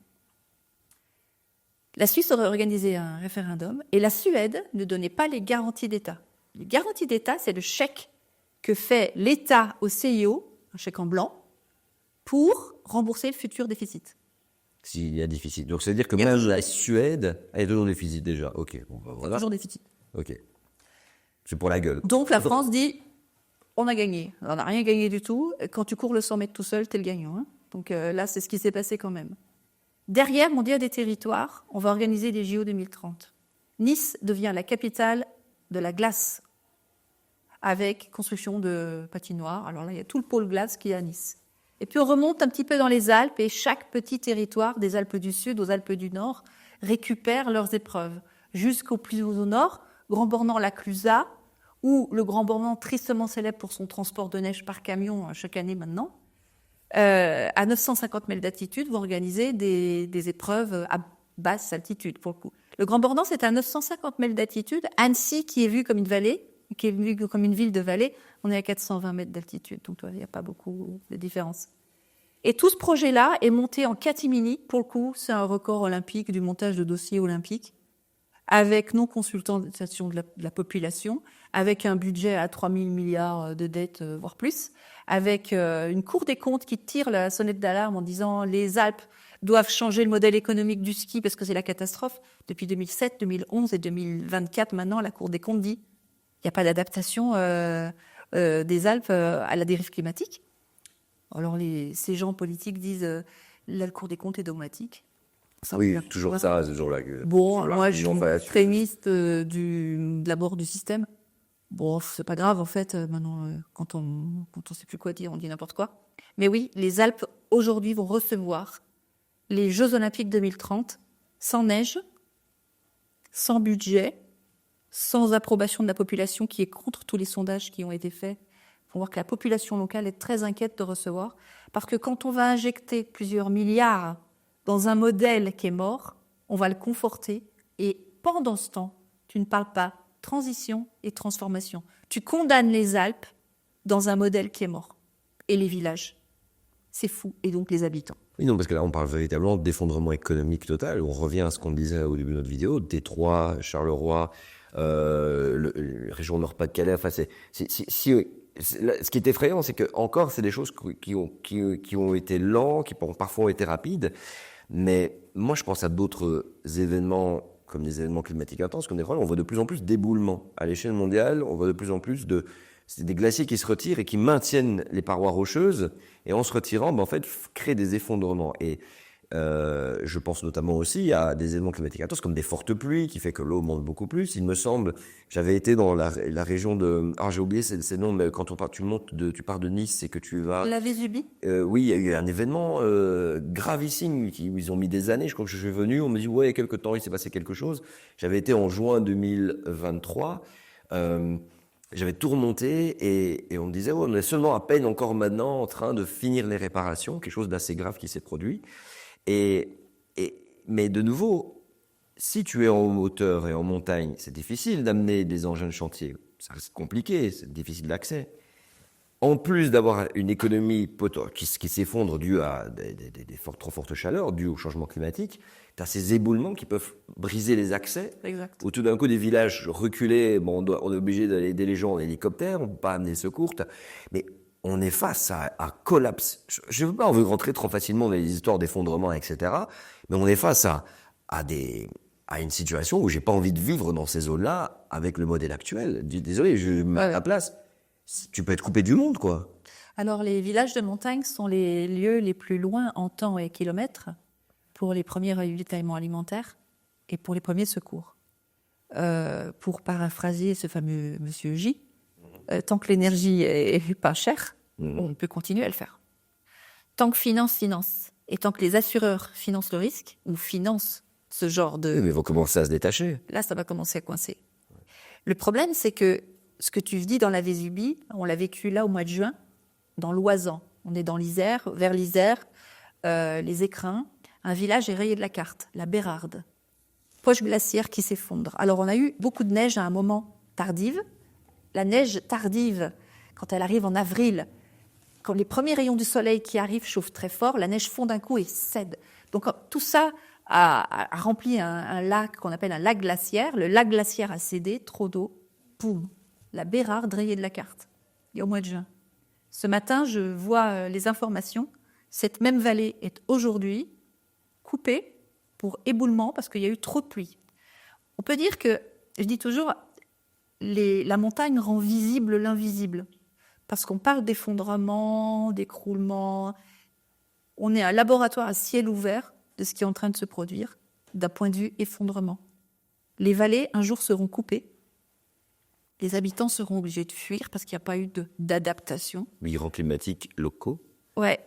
La Suisse aurait organisé un référendum, et la Suède ne donnait pas les garanties d'État. Les garanties d'État, c'est le chèque que fait l'État au CIO, un chèque en blanc, pour rembourser le futur déficit. S'il y a déficit. Donc, ça veut dire que même la Suède a toujours déficit déjà. Ok. Bon, voilà. Toujours déficit. Ok. C'est pour la gueule. Donc la France dit, on a gagné. On n'a rien gagné du tout. Quand tu cours le 100 mètres tout seul, t'es le gagnant. Donc là, c'est ce qui s'est passé quand même. Derrière, on dit à des territoires, on va organiser les JO 2030. Nice devient la capitale de la glace, avec construction de patinoires. Alors là, il y a tout le pôle glace qui est à Nice. Et puis on remonte un petit peu dans les Alpes, et chaque petit territoire, des Alpes du Sud aux Alpes du Nord, récupère leurs épreuves. Jusqu'au plus au nord, Grand Bornand-la ou le Grand Bornand, tristement célèbre pour son transport de neige par camion chaque année maintenant, à 950 mètres d'altitude, vont organiser des épreuves à basse altitude, pour le coup. Le Grand Bornand, c'est à 950 mètres d'altitude. Annecy, qui est vue comme une vallée, qui est vue comme une ville de vallée, on est à 420 mètres d'altitude. Donc, il n'y a pas beaucoup de différence. Et tout ce projet-là est monté en catimini. Pour le coup, c'est un record olympique du montage de dossiers olympiques, avec non-consultation de la population, avec un budget à 3 000 milliards de dettes, voire plus, avec une Cour des comptes qui tire la sonnette d'alarme en disant les Alpes doivent changer le modèle économique du ski parce que c'est la catastrophe. Depuis 2007, 2011 et 2024, maintenant, la Cour des comptes dit il n'y a pas d'adaptation des Alpes à la dérive climatique. Alors ces gens politiques disent la Cour des comptes est dogmatique. Ça oui, toujours ça, ce jour-là. Bon, moi, je suis extrémiste de la mort du système. Bon, c'est pas grave, en fait, maintenant, quand on sait plus quoi dire, on dit n'importe quoi. Mais oui, les Alpes, aujourd'hui, vont recevoir les Jeux Olympiques 2030 sans neige, sans budget, sans approbation de la population qui est contre tous les sondages qui ont été faits. Il faut voir que la population locale est très inquiète de recevoir. Parce que quand on va injecter plusieurs milliards dans un modèle qui est mort, on va le conforter. Et pendant ce temps, tu ne parles pas transition et transformation. Tu condamnes les Alpes dans un modèle qui est mort. Et les villages. C'est fou. Et donc les habitants. Oui, non, parce que là, on parle véritablement d'effondrement économique total. On revient à ce qu'on disait au début de notre vidéo. Détroit, Charleroi, région Nord-Pas-de-Calais. Enfin, ce qui est effrayant, c'est que encore, c'est des choses qui ont été lents, qui parfois ont été rapides. Mais moi, je pense à d'autres événements, comme des événements climatiques intenses, comme des problèmes. On voit de plus en plus d'éboulements. À l'échelle mondiale, on voit de plus en plus c'est des glaciers qui se retirent et qui maintiennent les parois rocheuses. Et en se retirant, en fait, créent des effondrements. Et je pense notamment aussi à des événements climatiques intenses, comme des fortes pluies, qui fait que l'eau monte beaucoup plus. Il me semble, j'avais été dans la région de... Alors, j'ai oublié ces noms, mais quand tu pars de Nice et que tu vas... La Vésubie. Oui, il y a eu un événement gravissime où ils ont mis des années. Je crois que je suis venu, on me dit, ouais, il y a quelques temps, il s'est passé quelque chose. J'avais été en juin 2023. J'avais tout remonté et on me disait, oh, on est seulement à peine encore maintenant en train de finir les réparations, quelque chose d'assez grave qui s'est produit. Mais de nouveau, si tu es en hauteur et en montagne, c'est difficile d'amener des engins de chantier. Ça reste compliqué, c'est difficile d'accès. En plus d'avoir une économie qui s'effondre due à trop fortes chaleurs, due au changement climatique, tu as ces éboulements qui peuvent briser les accès. Exact. Où tout d'un coup, des villages reculés, on est obligé d'aider les gens en hélicoptère, on ne peut pas amener le secours. Mais on est face à un collapse. Je ne veux pas en rentrer trop facilement dans les histoires d'effondrement, etc. Mais on est face à une situation où j'ai pas envie de vivre dans ces zones-là avec le modèle actuel. Désolé, je me mets à la place. Tu peux être coupé du monde, quoi. Alors, les villages de montagne sont les lieux les plus loin en temps et kilomètres pour les premiers ravitaillements alimentaires et pour les premiers secours. Pour paraphraser ce fameux monsieur J, tant que l'énergie est pas chère, on peut continuer à le faire. Tant que finance, et tant que les assureurs financent le risque, ou financent ce genre de... Oui, mais ils vont commencer à se détacher. Là, ça va commencer à coincer. Le problème, c'est que ce que tu dis dans la Vésubie, on l'a vécu là au mois de juin, dans l'Oisan. On est dans l'Isère, vers l'Isère, les Écrins. Un village est rayé de la carte, la Bérarde. Poche glaciaire qui s'effondre. Alors, on a eu beaucoup de neige à un moment tardive. La neige tardive, quand elle arrive en avril, quand les premiers rayons du soleil qui arrivent chauffent très fort, la neige fond d'un coup et cède. Donc, tout ça a rempli un lac qu'on appelle un lac glaciaire. Le lac glaciaire a cédé, trop d'eau, boum. La Bérarde rayée de la carte, il y a au mois de juin. Ce matin, je vois les informations. Cette même vallée est aujourd'hui coupée pour éboulement parce qu'il y a eu trop de pluie. On peut dire que, je dis toujours, la montagne rend visible l'invisible. Parce qu'on parle d'effondrement, d'écroulement. On est un laboratoire à ciel ouvert de ce qui est en train de se produire d'un point de vue effondrement. Les vallées, un jour, seront coupées. Les habitants seront obligés de fuir parce qu'il n'y a pas eu d'adaptation. Migrants climatiques locaux. Ouais.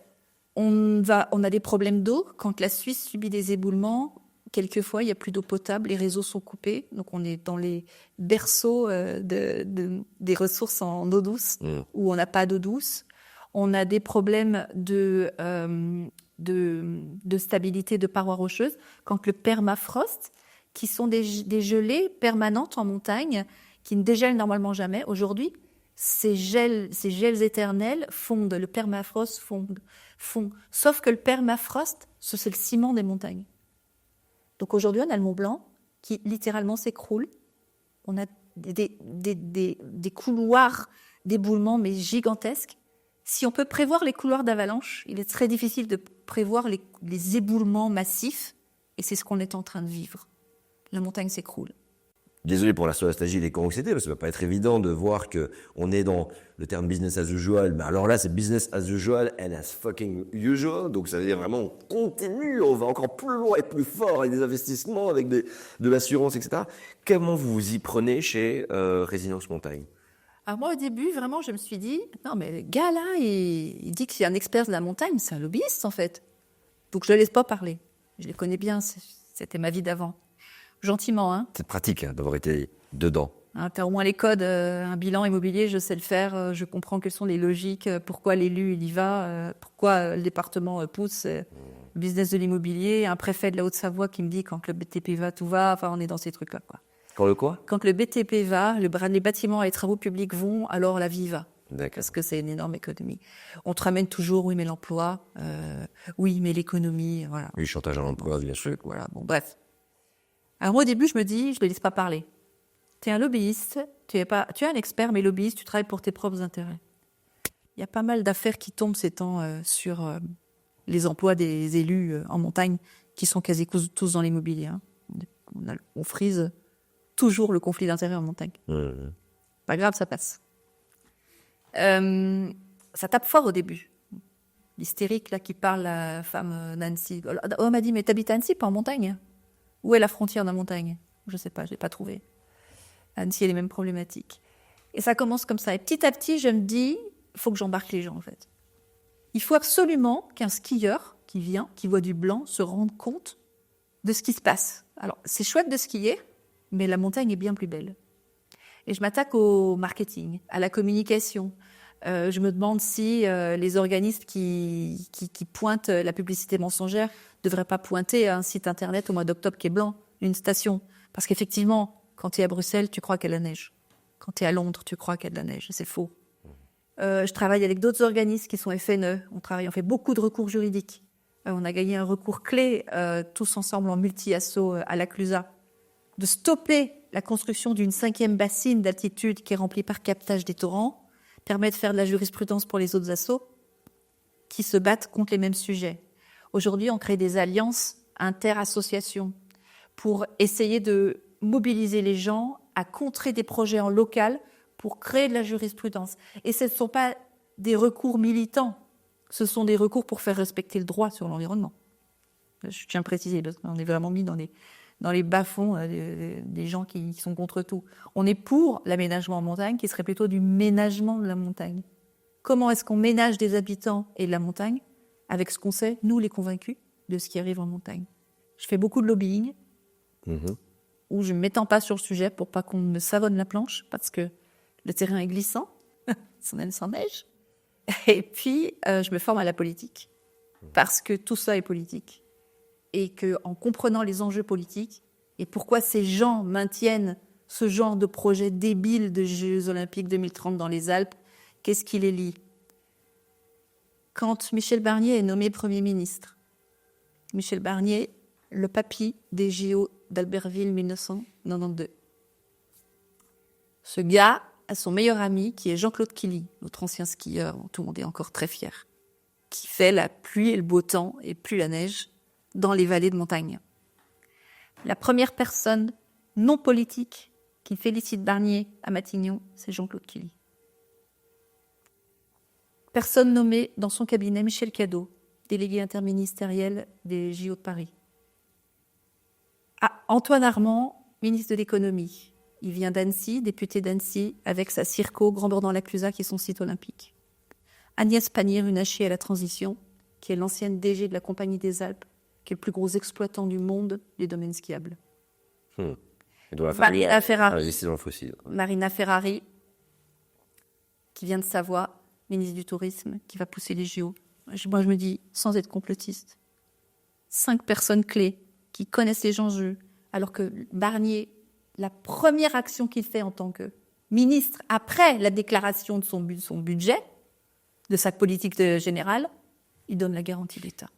On a des problèmes d'eau. Quand la Suisse subit des éboulements, quelquefois, il n'y a plus d'eau potable, les réseaux sont coupés. Donc, on est dans les berceaux des ressources en eau douce, où on n'a pas d'eau douce. On a des problèmes de stabilité de parois rocheuses. Quand le permafrost, qui sont des gelées permanentes en montagne, qui ne dégèlent normalement jamais. Aujourd'hui, ces gels éternels fondent, le permafrost fond. Sauf que le permafrost, c'est le ciment des montagnes. Donc aujourd'hui, on a le Mont Blanc qui littéralement s'écroule. On a des couloirs d'éboulement, mais gigantesques. Si on peut prévoir les couloirs d'avalanche, il est très difficile de prévoir les éboulements massifs, et c'est ce qu'on est en train de vivre. La montagne s'écroule. Désolé pour la nostalgie des co-anxiétés, parce que ça va pas être évident de voir que on est dans le terme business as usual. Mais alors là, c'est business as usual and as fucking usual. Donc ça veut dire vraiment, on continue, on va encore plus loin et plus fort avec des investissements, avec de l'assurance, etc. Comment vous vous y prenez chez Résilience Montagne? Alors moi, au début, vraiment, je me suis dit, non, mais le gars là, il dit qu'il est un expert de la montagne, c'est un lobbyiste en fait. Donc je ne laisse pas parler. Je les connais bien, c'était ma vie d'avant. Gentiment, hein. C'est pratique d'avoir été dedans. Hein, tu as au moins les codes, un bilan immobilier, je sais le faire, je comprends quelles sont les logiques, pourquoi l'élu il y va, pourquoi le département pousse le business de l'immobilier, un préfet de la Haute-Savoie qui me dit quand le BTP va, tout va, enfin on est dans ces trucs-là, quoi. Quand le quoi? Quand le BTP va, les bâtiments et les travaux publics vont, alors la vie va. D'accord. Parce que c'est une énorme économie. On te ramène toujours, oui mais l'emploi, oui mais l'économie, voilà. Oui, chantage à l'emploi, bien sûr. Voilà, bon bref. Alors moi au début je me dis, je ne les laisse pas parler. Tu es un lobbyiste, tu es un expert mais lobbyiste, tu travailles pour tes propres intérêts. Il y a pas mal d'affaires qui tombent ces temps sur les emplois des élus en montagne qui sont quasi tous dans l'immobilier. Hein. On frise toujours le conflit d'intérêts en montagne. Pas grave, ça passe. Ça tape fort au début. L'hystérique là qui parle, la femme Nancy. On m'a dit, mais t'habites à Annecy, pas en montagne? Où est la frontière de la montagne? Je sais pas, je l'ai pas trouvé. Annecy a les mêmes problématiques. Et ça commence comme ça. Et petit à petit, je me dis, il faut que j'embarque les gens, en fait. Il faut absolument qu'un skieur qui vient, qui voit du blanc, se rende compte de ce qui se passe. Alors, c'est chouette de skier, mais la montagne est bien plus belle. Et je m'attaque au marketing, à la communication. Je me demande si les organismes qui pointent la publicité mensongère ne devraient pas pointer un site internet au mois d'octobre qui est blanc, une station. Parce qu'effectivement, quand tu es à Bruxelles, tu crois qu'il y a de la neige. Quand tu es à Londres, tu crois qu'il y a de la neige. C'est faux. Je travaille avec d'autres organismes qui sont FNE. On fait beaucoup de recours juridiques. On a gagné un recours clé, tous ensemble en multi-asso à la Clusa, de stopper la construction d'une 5e bassine d'altitude qui est remplie par captage des torrents, permet de faire de la jurisprudence pour les autres assos qui se battent contre les mêmes sujets. Aujourd'hui, on crée des alliances inter-associations pour essayer de mobiliser les gens à contrer des projets en local pour créer de la jurisprudence. Et ce ne sont pas des recours militants, ce sont des recours pour faire respecter le droit sur l'environnement. Je tiens à préciser, parce qu'on est vraiment mis dans les bas-fonds des gens qui sont contre tout. On est pour l'aménagement en montagne, qui serait plutôt du ménagement de la montagne. Comment est-ce qu'on ménage des habitants et de la montagne avec ce qu'on sait, nous les convaincus, de ce qui arrive en montagne. Je fais beaucoup de lobbying, où je ne m'étends pas sur le sujet pour pas qu'on me savonne la planche, parce que le terrain est glissant, sans neige. Et puis, je me forme à la politique, parce que tout ça est politique. Et qu'en comprenant les enjeux politiques, et pourquoi ces gens maintiennent ce genre de projet débile de Jeux Olympiques 2030 dans les Alpes, qu'est-ce qui les lie ? Quand Michel Barnier est nommé Premier ministre, Michel Barnier, le papy des JO d'Albertville 1992. Ce gars a son meilleur ami, qui est Jean-Claude Killy, notre ancien skieur, dont tout le monde est encore très fier, qui fait la pluie et le beau temps, et plus la neige, dans les vallées de montagne. La première personne non politique qui félicite Barnier à Matignon, c'est Jean-Claude Killy. Personne nommée dans son cabinet, Michel Cadot, délégué interministériel des JO de Paris. Ah, Antoine Armand, ministre de l'économie. Il vient d'Annecy, député d'Annecy, avec sa Circo Grand-Bornand-la-Clusaz, qui est son site olympique. Agnès Pannier-Runacher à la transition, qui est l'ancienne DG de la Compagnie des Alpes, qui est le plus gros exploitant du monde des domaines skiables. Marina Ferrari, qui vient de Savoie, ministre du Tourisme, qui va pousser les JO. Moi, je me dis, sans être complotiste, 5 personnes clés qui connaissent les enjeux, alors que Barnier, la première action qu'il fait en tant que ministre, après la déclaration de son budget, de sa politique générale, il donne la garantie d'État.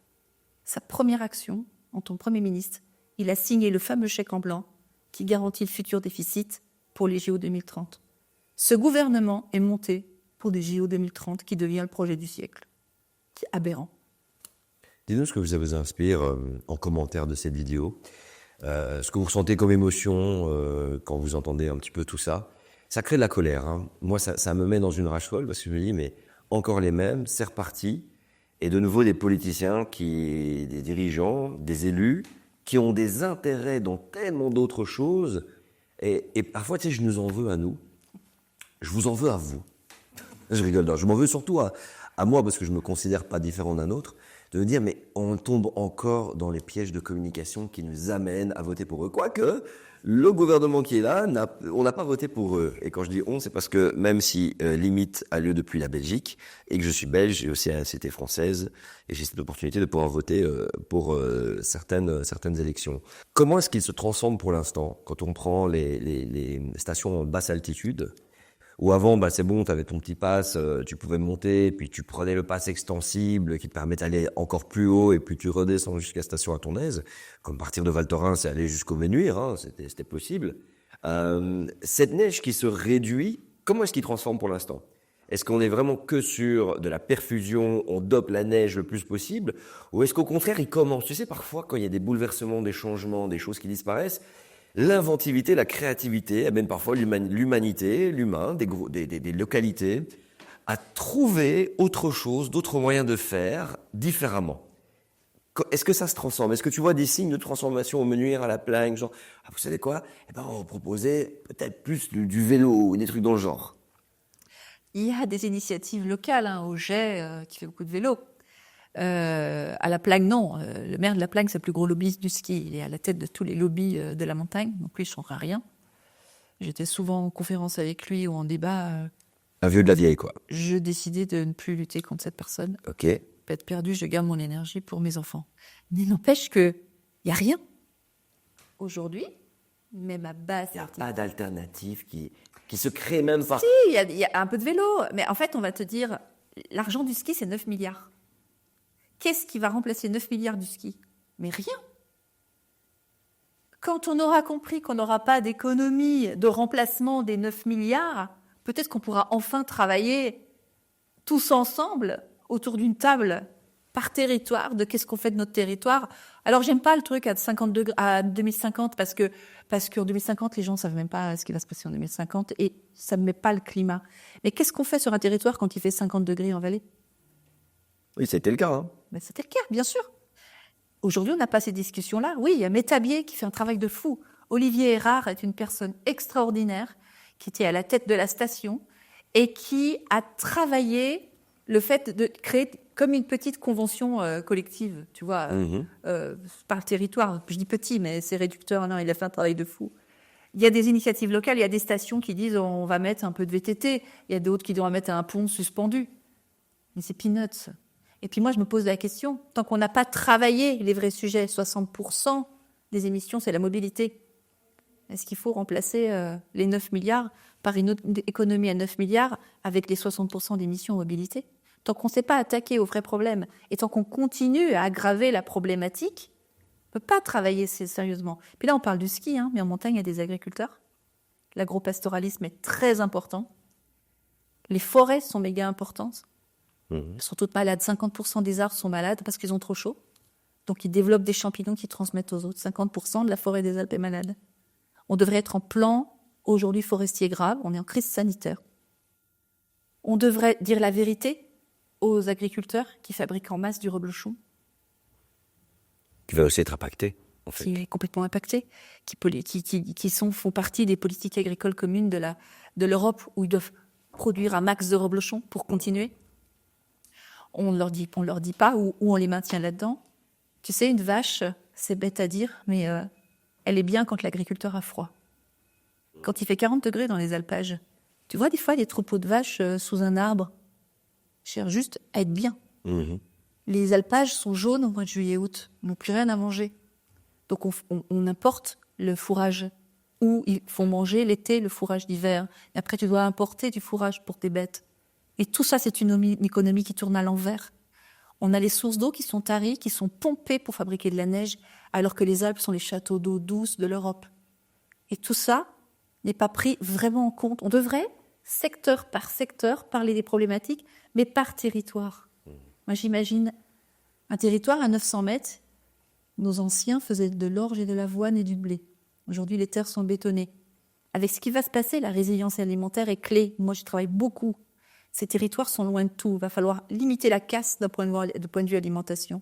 Sa première action, en tant que Premier ministre, il a signé le fameux chèque en blanc qui garantit le futur déficit pour les JO 2030. Ce gouvernement est monté pour des JO 2030 qui devient le projet du siècle. C'est aberrant. Dis-nous ce que vous vous inspire en commentaire de cette vidéo. Ce que vous ressentez comme émotion quand vous entendez un petit peu tout ça. Ça crée de la colère. Hein. Moi, ça me met dans une rage folle parce que je me dis, mais encore les mêmes, c'est reparti. Et de nouveau des politiciens, des dirigeants, des élus, qui ont des intérêts dans tellement d'autres choses. Et parfois, tu sais, je nous en veux à nous. Je vous en veux à vous. Je rigole, non, je m'en veux surtout à moi, parce que je ne me considère pas différent d'un autre, de me dire, mais on tombe encore dans les pièges de communication qui nous amènent à voter pour eux. Quoique, le gouvernement qui est là, on n'a pas voté pour eux. Et quand je dis on, c'est parce que même si limite a lieu depuis la Belgique, et que je suis belge, j'ai aussi la cité française, et j'ai cette opportunité de pouvoir voter pour certaines élections. Comment est-ce qu'il se transforme pour l'instant, quand on prend les stations en basse altitude, où avant, c'est bon, tu avais ton petit pass, tu pouvais monter, puis tu prenais le pass extensible qui te permet d'aller encore plus haut, et puis tu redescends jusqu'à la station à ton aise. Comme partir de Val Thorens, c'est aller jusqu'au Ménuire, hein, c'était possible. Cette neige qui se réduit, comment est-ce qu'il transforme pour l'instant ? Est-ce qu'on est vraiment que sur de la perfusion, on dope la neige le plus possible, ou est-ce qu'au contraire, il commence ? Tu sais, parfois, quand il y a des bouleversements, des changements, des choses qui disparaissent, l'inventivité, la créativité, amène parfois l'humanité, l'humain, des localités, à trouver autre chose, d'autres moyens de faire différemment. Est-ce que ça se transforme ? Est-ce que tu vois des signes de transformation au Menuire, à la Plagne, genre, vous savez quoi ? On proposait peut-être plus du vélo, ou des trucs dans le genre. Il y a des initiatives locales, au Jet, qui fait beaucoup de vélo. À la Plagne, non. Le maire de la Plagne, c'est le plus gros lobbyiste du ski. Il est à la tête de tous les lobbies de la montagne, donc lui, il ne changera rien. J'étais souvent en conférence avec lui ou en débat. Un vieux de la vieille, quoi. Je décidais de ne plus lutter contre cette personne. Ok. Pas être perdu, je garde mon énergie pour mes enfants. Mais n'empêche que il y a rien. Aujourd'hui, même à base. Il n'y a pas d'alternative qui se crée même par... Si, il y a un peu de vélo. Mais en fait, on va te dire, l'argent du ski, c'est 9 milliards. Qu'est-ce qui va remplacer 9 milliards du ski? Mais rien. Quand on aura compris qu'on n'aura pas d'économie de remplacement des 9 milliards, peut-être qu'on pourra enfin travailler tous ensemble autour d'une table par territoire de qu'est-ce qu'on fait de notre territoire. Alors, j'aime pas le truc à 50 degrés, à 2050 parce qu'en 2050, les gens savent même pas ce qui va se passer en 2050 et ça ne met pas le climat. Mais qu'est-ce qu'on fait sur un territoire quand il fait 50 degrés en vallée? Oui, c'était le cas. Hein. Ben, c'était le cas, bien sûr. Aujourd'hui, on n'a pas ces discussions-là. Oui, il y a Métabier qui fait un travail de fou. Olivier Erard est une personne extraordinaire qui était à la tête de la station et qui a travaillé le fait de créer comme une petite convention collective, tu vois, par territoire. Je dis petit, mais c'est réducteur. Non, il a fait un travail de fou. Il y a des initiatives locales, il y a des stations qui disent on va mettre un peu de VTT. Il y a d'autres qui doivent mettre un pont suspendu. Mais c'est peanuts. Et puis moi, je me pose la question, tant qu'on n'a pas travaillé les vrais sujets, 60% des émissions, c'est la mobilité. Est-ce qu'il faut remplacer les 9 milliards par une autre économie à 9 milliards avec les 60% d'émissions en mobilité? Tant qu'on ne s'est pas attaqué aux vrais problèmes et tant qu'on continue à aggraver la problématique, on ne peut pas travailler sérieusement. Puis là, on parle du ski, mais en montagne, il y a des agriculteurs. L'agropastoralisme est très important. Les forêts sont méga importantes. Elles sont toutes malades. 50% des arbres sont malades parce qu'ils ont trop chaud. Donc, ils développent des champignons qui transmettent aux autres. 50% de la forêt des Alpes est malade. On devrait être en plan, aujourd'hui, forestier grave. On est en crise sanitaire. On devrait dire la vérité aux agriculteurs qui fabriquent en masse du reblochon. Qui va aussi être impacté, en fait. Qui est complètement impacté. Qui font partie des politiques agricoles communes de l'Europe où ils doivent produire un max de reblochon pour continuer. On leur dit pas où on les maintient là-dedans. Tu sais, une vache, c'est bête à dire, mais elle est bien quand l'agriculteur a froid. Quand il fait 40 degrés dans les alpages, tu vois des fois des troupeaux de vaches sous un arbre, cherchent juste à être bien. Les alpages sont jaunes au mois de juillet-août, ils n'ont plus rien à manger. Donc on importe le fourrage, ou ils font manger l'été le fourrage d'hiver. Et après, tu dois importer du fourrage pour tes bêtes. Et tout ça, c'est une économie qui tourne à l'envers. On a les sources d'eau qui sont taries, qui sont pompées pour fabriquer de la neige, alors que les Alpes sont les châteaux d'eau douce de l'Europe. Et tout ça n'est pas pris vraiment en compte. On devrait, secteur par secteur, parler des problématiques, mais par territoire. Moi, j'imagine un territoire à 900 mètres. Nos anciens faisaient de l'orge et de l'avoine et du blé. Aujourd'hui, les terres sont bétonnées. Avec ce qui va se passer, la résilience alimentaire est clé. Moi, je travaille beaucoup. Ces territoires sont loin de tout. Il va falloir limiter la casse d'un point de vue alimentation.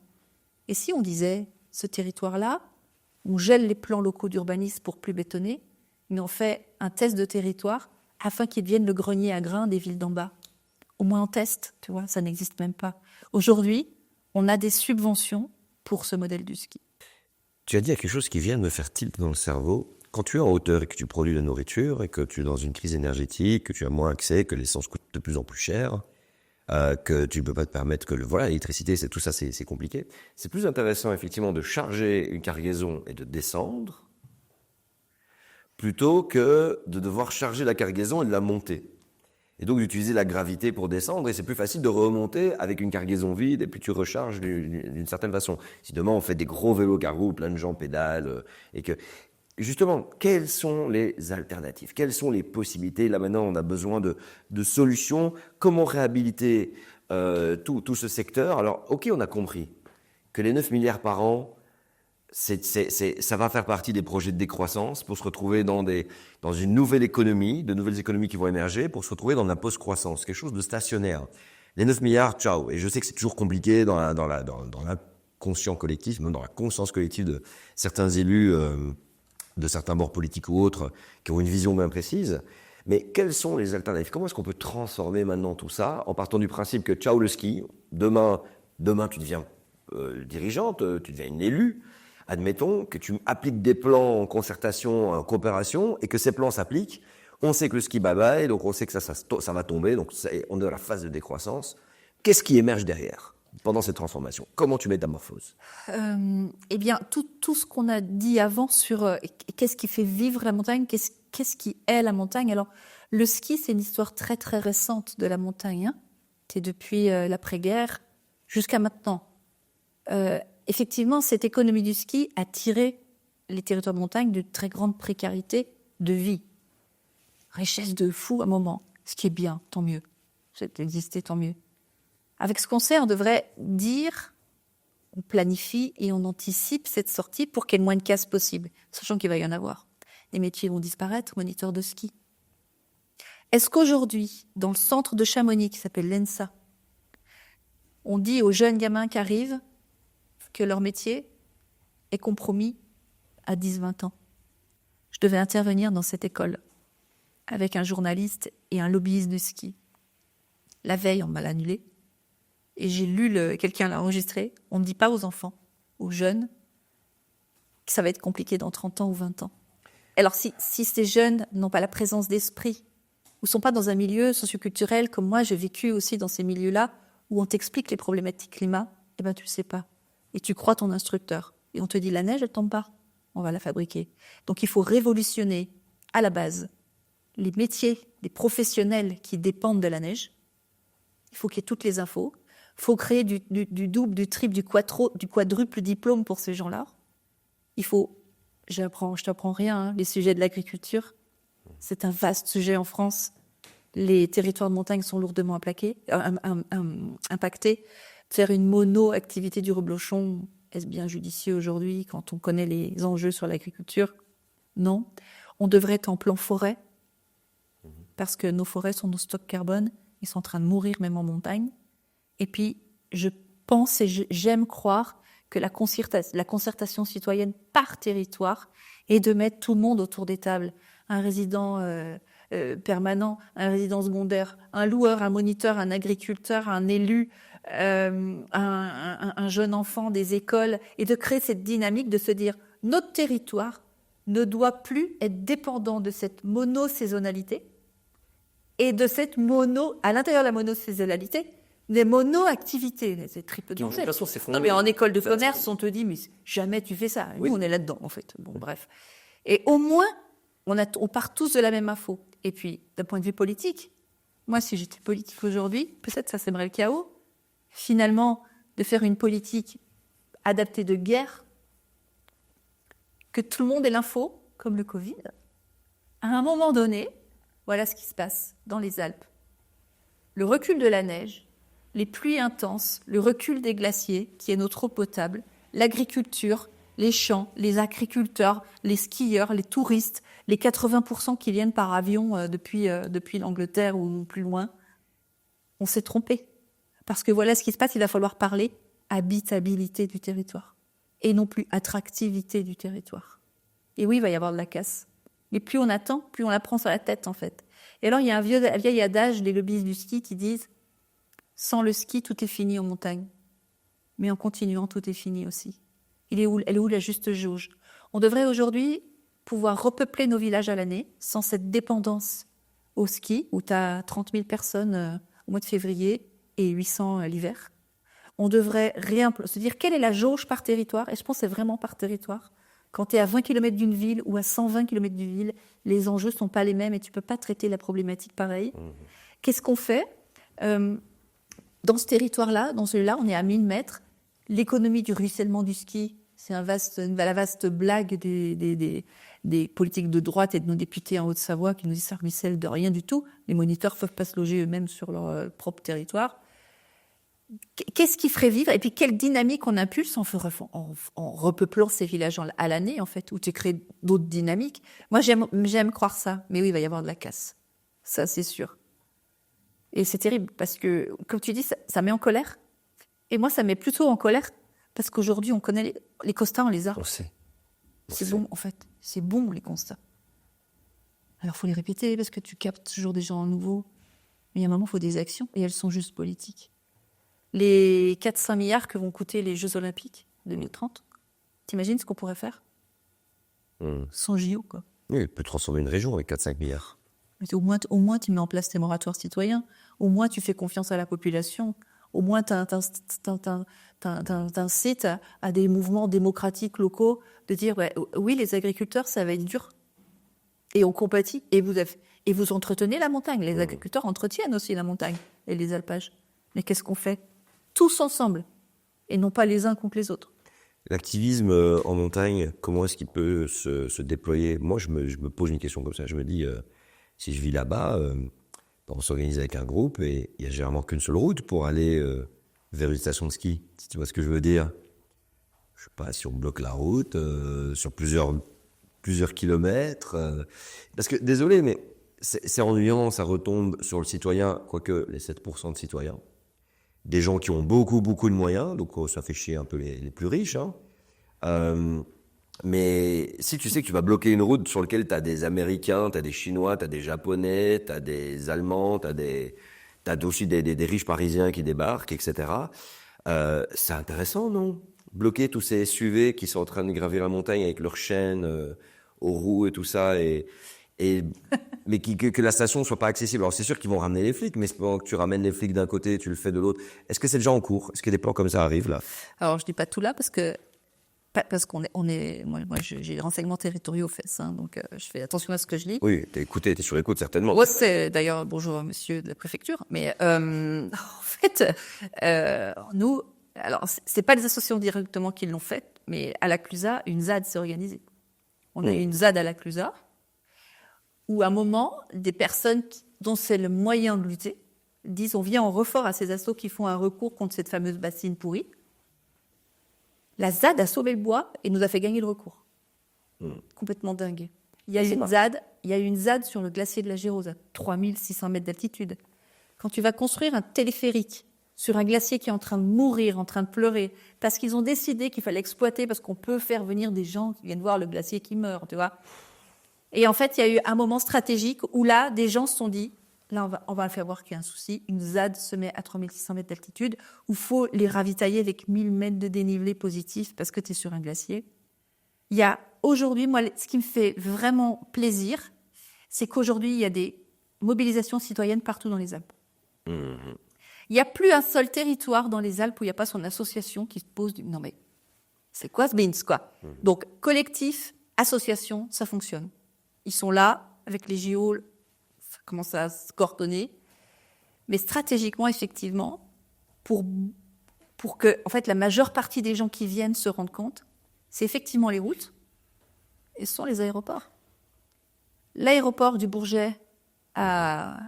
Et si on disait, ce territoire-là, on gèle les plans locaux d'urbanisme pour plus bétonner, mais on fait un test de territoire afin qu'il devienne le grenier à grains des villes d'en bas. Au moins on teste, tu vois, ça n'existe même pas. Aujourd'hui, on a des subventions pour ce modèle du ski. Tu as dit quelque chose qui vient de me faire tilt dans le cerveau. Quand tu es en hauteur et que tu produis de la nourriture et que tu es dans une crise énergétique, que tu as moins accès, que l'essence coûte de plus en plus cher, que tu ne peux pas te permettre que l'électricité, tout ça, c'est compliqué. C'est plus intéressant, effectivement, de charger une cargaison et de descendre plutôt que de devoir charger la cargaison et de la monter. Et donc d'utiliser la gravité pour descendre, et c'est plus facile de remonter avec une cargaison vide, et puis tu recharges d'une certaine façon. Si demain on fait des gros vélos cargo, plein de gens pédalent, et que... Justement, quelles sont les alternatives? Quelles sont les possibilités? Là maintenant, on a besoin de solutions. Comment réhabiliter tout ce secteur? Alors, ok, on a compris que les 9 milliards par an, ça va faire partie des projets de décroissance pour se retrouver dans une nouvelle économie, de nouvelles économies qui vont émerger, pour se retrouver dans la post-croissance, quelque chose de stationnaire. Les 9 milliards, ciao. Et je sais que c'est toujours compliqué dans l'inconscient collectif, même dans la conscience collective de certains élus, de certains bords politiques ou autres, qui ont une vision bien précise. Mais quelles sont les alternatives? Comment est-ce qu'on peut transformer maintenant tout ça, en partant du principe que ciao le ski, demain tu deviens dirigeante, tu deviens une élue. Admettons que tu appliques des plans en concertation, en coopération, et que ces plans s'appliquent. On sait que le ski bye-bye, donc on sait que ça va tomber, donc on est dans la phase de décroissance. Qu'est-ce qui émerge derrière pendant cette transformation? Comment tu métamorphoses? Eh bien, tout ce qu'on a dit avant sur qu'est-ce qui fait vivre la montagne, qu'est-ce qui est la montagne. Alors, le ski, c'est une histoire très, très récente de la montagne. Hein. C'est depuis l'après-guerre jusqu'à maintenant. Effectivement, cette économie du ski a tiré les territoires de montagne de très grande précarité de vie. Richesse de fou à un moment. Ce qui est bien, tant mieux. C'est existé, tant mieux. Avec ce concert, on devrait dire, on planifie et on anticipe cette sortie pour qu'il y ait le moins de casse possible, sachant qu'il va y en avoir. Les métiers vont disparaître, moniteurs de ski. Est-ce qu'aujourd'hui, dans le centre de Chamonix, qui s'appelle l'ENSA, on dit aux jeunes gamins qui arrivent que leur métier est compromis à 10-20 ans? Je devais intervenir dans cette école avec un journaliste et un lobbyiste de ski. La veille, on m'a annulé. Et j'ai lu, quelqu'un l'a enregistré. On ne dit pas aux enfants, aux jeunes, que ça va être compliqué dans 30 ans ou 20 ans. Alors si ces jeunes n'ont pas la présence d'esprit, ou ne sont pas dans un milieu socioculturel, comme moi, j'ai vécu aussi dans ces milieux-là, où on t'explique les problématiques climat, eh ben tu ne sais pas. Et tu crois ton instructeur. Et on te dit, la neige, elle ne tombe pas. On va la fabriquer. Donc il faut révolutionner, à la base, les métiers des professionnels qui dépendent de la neige. Il faut qu'il y ait toutes les infos. Il faut créer du double, du triple, du quadruple diplôme pour ces gens-là. Il faut, je t'apprends rien, hein, les sujets de l'agriculture. C'est un vaste sujet en France. Les territoires de montagne sont lourdement impactés. Faire une mono-activité du reblochon, est-ce bien judicieux aujourd'hui quand on connaît les enjeux sur l'agriculture? Non. On devrait être en plan forêt, parce que nos forêts sont nos stocks carbone. Ils sont en train de mourir même en montagne. Et puis, je pense et j'aime croire que la concertation citoyenne par territoire est de mettre tout le monde autour des tables. Un résident permanent, un résident secondaire, un loueur, un moniteur, un agriculteur, un élu, un jeune enfant des écoles, et de créer cette dynamique de se dire notre territoire ne doit plus être dépendant de cette monosaisonnalité et de cette à l'intérieur de la monosaisonnalité, des mono-activités, c'est triple danger. De toute façon, c'est Non, mais en école de commerce, on te dit, mais jamais tu fais ça. Oui. Nous, on est là-dedans, en fait. Bon, bref. Et au moins, on part tous de la même info. Et puis, d'un point de vue politique, moi, si j'étais politique aujourd'hui, peut-être ça sèmerait le chaos. Finalement, de faire une politique adaptée de guerre, que tout le monde ait l'info, comme le Covid. À un moment donné, voilà ce qui se passe dans les Alpes. Le recul de la neige, les pluies intenses, le recul des glaciers, qui est notre eau potable, l'agriculture, les champs, les agriculteurs, les skieurs, les touristes, les 80% qui viennent par avion depuis l'Angleterre ou plus loin, on s'est trompé. Parce que voilà ce qui se passe, il va falloir parler habitabilité du territoire et non plus attractivité du territoire. Et oui, il va y avoir de la casse. Mais plus on attend, plus on la prend sur la tête, en fait. Et alors, il y a un vieil adage des lobbyistes du ski qui disent « Sans le ski, tout est fini en montagne. Mais en continuant, tout est fini aussi. » Elle est où la juste jauge? On devrait aujourd'hui pouvoir repeupler nos villages à l'année sans cette dépendance au ski, où tu as 30 000 personnes au mois de février et 800 l'hiver. On devrait se dire quelle est la jauge par territoire, et je pense que c'est vraiment par territoire. Quand tu es à 20 km d'une ville ou à 120 km d'une ville, les enjeux ne sont pas les mêmes et tu ne peux pas traiter la problématique pareil. Qu'est-ce qu'on fait dans ce territoire-là, dans celui-là, on est à 1000 mètres. L'économie du ruissellement du ski, c'est la vaste blague des politiques de droite et de nos députés en Haute-Savoie qui nous disent ça ruisselle de rien du tout. Les moniteurs ne peuvent pas se loger eux-mêmes sur leur propre territoire. Qu'est-ce qui ferait vivre? Et puis, quelle dynamique on impulse en repeuplant ces villages à l'année, en fait, où tu crées d'autres dynamiques? Moi, j'aime croire ça. Mais oui, il va y avoir de la casse. Ça, c'est sûr. Et c'est terrible, parce que, comme tu dis, ça met en colère. Et moi, ça met plutôt en colère, parce qu'aujourd'hui, on connaît les constats, on les a. On sait. C'est bon, en fait. C'est bon, les constats. Alors, il faut les répéter, parce que tu captes toujours des gens nouveaux. Mais il y a un moment, il faut des actions, et elles sont juste politiques. Les 4-5 milliards que vont coûter les Jeux Olympiques 2030, T'imagines ce qu'on pourrait faire sans JO, quoi. Oui, il peut transformer une région avec 4-5 milliards. Mais au moins, tu mets en place tes moratoires citoyens. Au moins, tu fais confiance à la population. Au moins, tu incites à des mouvements démocratiques locaux de dire ouais, oui, les agriculteurs, ça va être dur. Et on compatit. Et vous entretenez la montagne. Les agriculteurs entretiennent aussi la montagne et les alpages. Mais qu'est-ce qu'on fait? Tous ensemble. Et non pas les uns contre les autres. L'activisme en montagne, comment est-ce qu'il peut se déployer? Moi, je me pose une question comme ça. Je me dis, si je vis là-bas, on s'organise avec un groupe et il n'y a généralement qu'une seule route pour aller vers une station de ski. Si tu vois ce que je veux dire. Je sais pas, si on bloque la route sur plusieurs kilomètres. Parce que, désolé, mais c'est ennuyant, ça retombe sur le citoyen, quoique les 7% de citoyens. Des gens qui ont beaucoup de moyens, donc ça fait chier un peu les plus riches. Hein. Mais si tu sais que tu vas bloquer une route sur laquelle tu as des Américains, tu as des Chinois, tu as des Japonais, tu as des Allemands, tu as aussi des riches Parisiens qui débarquent, etc. C'est intéressant, non? Bloquer tous ces SUV qui sont en train de gravir la montagne avec leurs chaînes aux roues et tout ça, mais que la station soit pas accessible. Alors c'est sûr qu'ils vont ramener les flics, mais pendant que tu ramènes les flics d'un côté, tu le fais de l'autre. Est-ce que c'est déjà en cours? Est-ce que des plans comme ça arrivent là? Alors je dis pas tout là parce qu'on est moi j'ai les renseignements territoriaux aux fesses, hein, donc je fais attention à ce que je lis. Oui, t'es sur écoute certainement. Moi c'est d'ailleurs bonjour monsieur de la préfecture, mais en fait nous alors c'est pas les associations directement qui l'ont fait, mais à la Clusa une ZAD s'est organisée. On a eu une ZAD à la Clusa. Où à un moment, des personnes dont c'est le moyen de lutter disent on vient en renfort à ces assos qui font un recours contre cette fameuse bassine pourrie. La ZAD a sauvé le bois et nous a fait gagner le recours. Complètement dingue. Il y a une ZAD sur le glacier de la Gérose à 3600 mètres d'altitude. Quand tu vas construire un téléphérique sur un glacier qui est en train de mourir, en train de pleurer, parce qu'ils ont décidé qu'il fallait exploiter parce qu'on peut faire venir des gens qui viennent voir le glacier qui meurt, tu vois. Et en fait, il y a eu un moment stratégique où là, des gens se sont dit, là, on va faire voir qu'il y a un souci. Une ZAD se met à 3600 mètres d'altitude, où il faut les ravitailler avec 1000 mètres de dénivelé positif parce que tu es sur un glacier. Il y a aujourd'hui, moi, ce qui me fait vraiment plaisir, c'est qu'aujourd'hui, il y a des mobilisations citoyennes partout dans les Alpes. Il n'y a plus un seul territoire dans les Alpes où il n'y a pas son association qui se pose non mais, c'est quoi ce beans, quoi? Donc, collectif, association, ça fonctionne. Ils sont là, avec les JO, ça commence à se coordonner. Mais stratégiquement, effectivement, pour que en fait, la majeure partie des gens qui viennent se rendent compte, c'est effectivement les routes et ce sont les aéroports. L'aéroport du Bourget à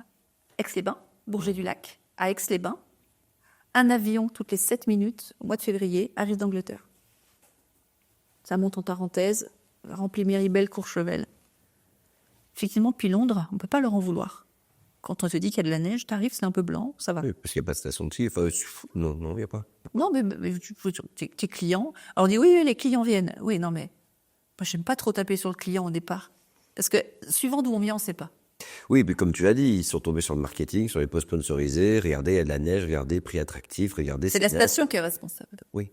Aix-les-Bains, Bourget-du-Lac, à Aix-les-Bains, un avion toutes les 7 minutes, au mois de février, arrive d'Angleterre. Ça monte en Tarentaise, remplit Méribel, Courchevel. Effectivement, depuis Londres, on ne peut pas leur en vouloir. Quand on te dit qu'il y a de la neige, tu arrives, c'est un peu blanc, ça va. Oui, parce qu'il n'y a pas de station de ski. Enfin, non, il n'y a pas. Non, mais tes clients... Alors on dit, oui, les clients viennent. Oui, non, mais moi, je n'aime pas trop taper sur le client au départ. Parce que, suivant d'où on vient, on ne sait pas. Oui, mais comme tu l'as dit, ils sont tombés sur le marketing, sur les posts sponsorisés. Regardez, il y a de la neige, regardez, prix attractif, regardez... C'est la station qui est responsable. Oui.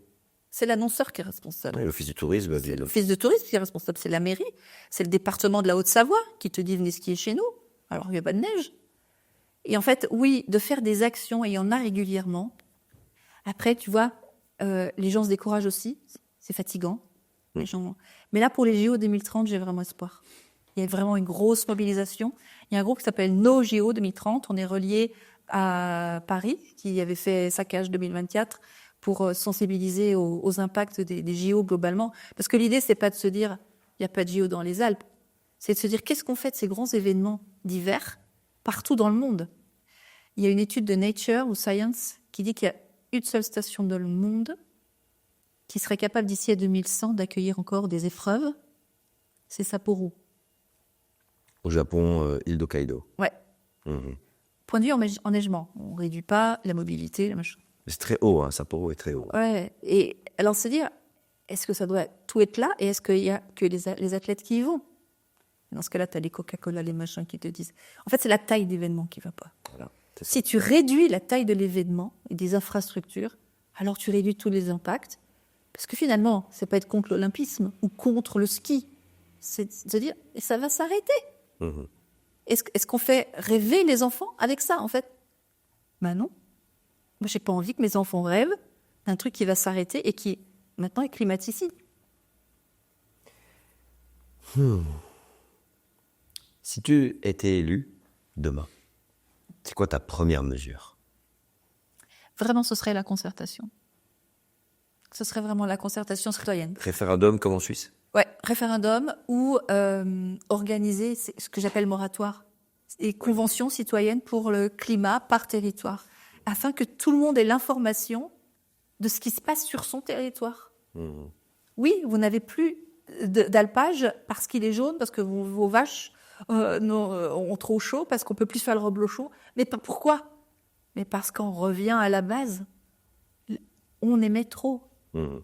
C'est l'annonceur qui est responsable. Oui, l'office du tourisme. C'est l'office du tourisme qui est responsable. C'est la mairie. C'est le département de la Haute-Savoie qui te dit venez skier chez nous, alors qu'il n'y a pas de neige. Et en fait, oui, de faire des actions, et il y en a régulièrement. Après, tu vois, les gens se découragent aussi. C'est fatigant. Les gens... Mais là, pour les JO 2030, j'ai vraiment espoir. Il y a vraiment une grosse mobilisation. Il y a un groupe qui s'appelle No JO 2030. On est relié à Paris, qui avait fait Saccage 2024, pour sensibiliser aux impacts des JO globalement. Parce que l'idée, c'est pas de se dire, il n'y a pas de JO dans les Alpes. C'est de se dire, qu'est-ce qu'on fait de ces grands événements d'hiver partout dans le monde? Il y a une étude de Nature ou Science qui dit qu'il y a une seule station dans le monde qui serait capable d'ici à 2100 d'accueillir encore des épreuves. C'est Sapporo. Au Japon, île d'Hokkaido. Ouais. Point de vue enneigement. On ne réduit pas la mobilité, la machin. C'est très haut, hein, Sapporo est très haut. Ouais. Et alors se dire, est-ce que ça doit tout être là et est-ce qu'il y a que les athlètes qui y vont? Dans ce cas-là, tu as les Coca-Cola, les machins qui te disent. En fait, c'est la taille d'événement qui ne va pas. Voilà, si tu réduis la taille de l'événement et des infrastructures, alors tu réduis tous les impacts. Parce que finalement, c'est pas être contre l'olympisme ou contre le ski. C'est de se dire, et ça va s'arrêter. Mhm. Est-ce qu'on fait rêver les enfants avec ça, en fait? Ben non. Moi, j'ai pas envie que mes enfants rêvent d'un truc qui va s'arrêter et qui, maintenant, est climaticide. Si tu étais élu demain, c'est quoi ta première mesure? Vraiment, ce serait la concertation. Ce serait vraiment la concertation citoyenne. Référendum comme en Suisse? Ouais, référendum ou organiser ce que j'appelle moratoire, des conventions citoyennes pour le climat par territoire, afin que tout le monde ait l'information de ce qui se passe sur son territoire. Mhm. Oui, vous n'avez plus d'alpage parce qu'il est jaune, parce que vos vaches ont trop chaud, parce qu'on peut plus faire le reblochon chaud. Mais pourquoi? Mais parce qu'on revient à la base. On aimait trop. Mhm.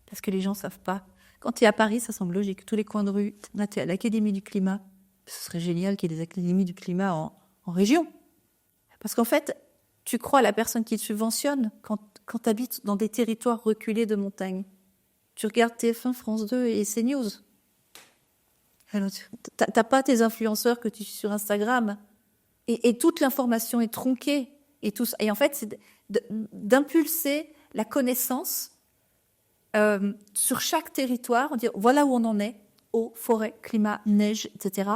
Parce que les gens ne savent pas. Quand tu es à Paris, ça semble logique. Tous les coins de rue, là, tu es à l'Académie du climat. Ce serait génial qu'il y ait des académies du climat en région. Parce qu'en fait, tu crois à la personne qui te subventionne quand tu habites dans des territoires reculés de montagne. Tu regardes TF1, France 2 et CNews. Alors, tu n'as pas tes influenceurs que tu suis sur Instagram. Et toute l'information est tronquée. Et en fait, c'est d'impulser la connaissance sur chaque territoire, dire voilà où on en est, eau, forêt, climat, neige, etc.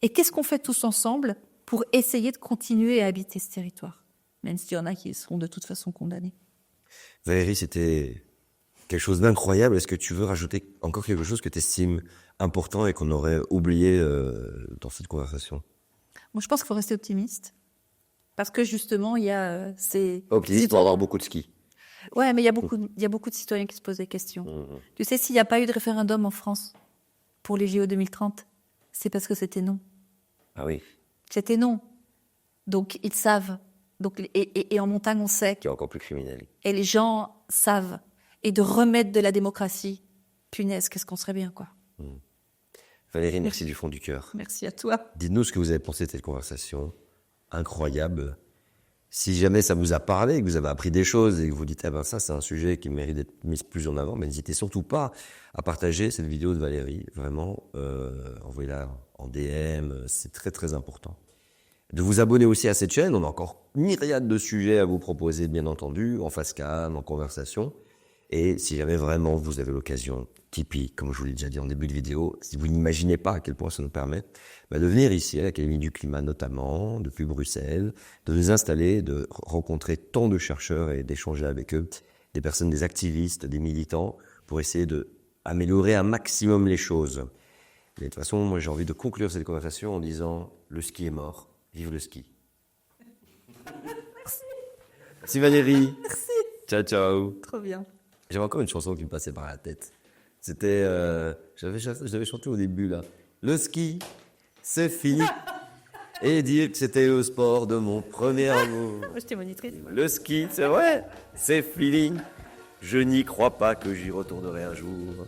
Et qu'est-ce qu'on fait tous ensemble pour essayer de continuer à habiter ce territoire, même s'il y en a qui seront de toute façon condamnés. Valérie, c'était quelque chose d'incroyable. Est-ce que tu veux rajouter encore quelque chose que tu estimes important et qu'on aurait oublié dans cette conversation? Moi, je pense qu'il faut rester optimiste. Parce que justement, il y a ces... Optimiste pour avoir beaucoup de ski. Ouais, mais il y a beaucoup de citoyens qui se posent des questions. Mhm. Tu sais, s'il n'y a pas eu de référendum en France pour les JO 2030, c'est parce que c'était non. Ah oui, C'était non. Donc, ils savent. Donc, et en montagne, on sait. qui est encore plus criminel. Et les gens savent. Et de remettre de la démocratie, punaise, qu'est-ce qu'on serait bien, quoi. Valérie, merci du fond du cœur. Merci à toi. Dites-nous ce que vous avez pensé de cette conversation incroyable. Si jamais ça vous a parlé, que vous avez appris des choses et que vous dites ah ben ça c'est un sujet qui mérite d'être mis plus en avant, mais n'hésitez surtout pas à partager cette vidéo de Valérie. Vraiment, envoyez-la en DM, c'est très très important. De vous abonner aussi à cette chaîne, on a encore myriade de sujets à vous proposer, bien entendu, en face cam, en conversation. Et si jamais vraiment vous avez l'occasion, Tipeee, comme je vous l'ai déjà dit en début de vidéo, si vous n'imaginez pas à quel point ça nous permet de venir ici à l'Académie du climat notamment, depuis Bruxelles, de nous installer, de rencontrer tant de chercheurs et d'échanger avec eux, des personnes, des activistes, des militants, pour essayer d'améliorer un maximum les choses. Mais de toute façon, moi j'ai envie de conclure cette conversation en disant « Le ski est mort, vive le ski ». Merci Valérie. Merci. Ciao, ciao. Trop bien. J'avais encore une chanson qui me passait par la tête. C'était, j'avais chanté au début là. Le ski, c'est fini. Et dire que c'était le sport de mon premier amour. Moi, je t'ai monitrice. Le ski, c'est vrai, c'est fini. Je n'y crois pas que j'y retournerai un jour.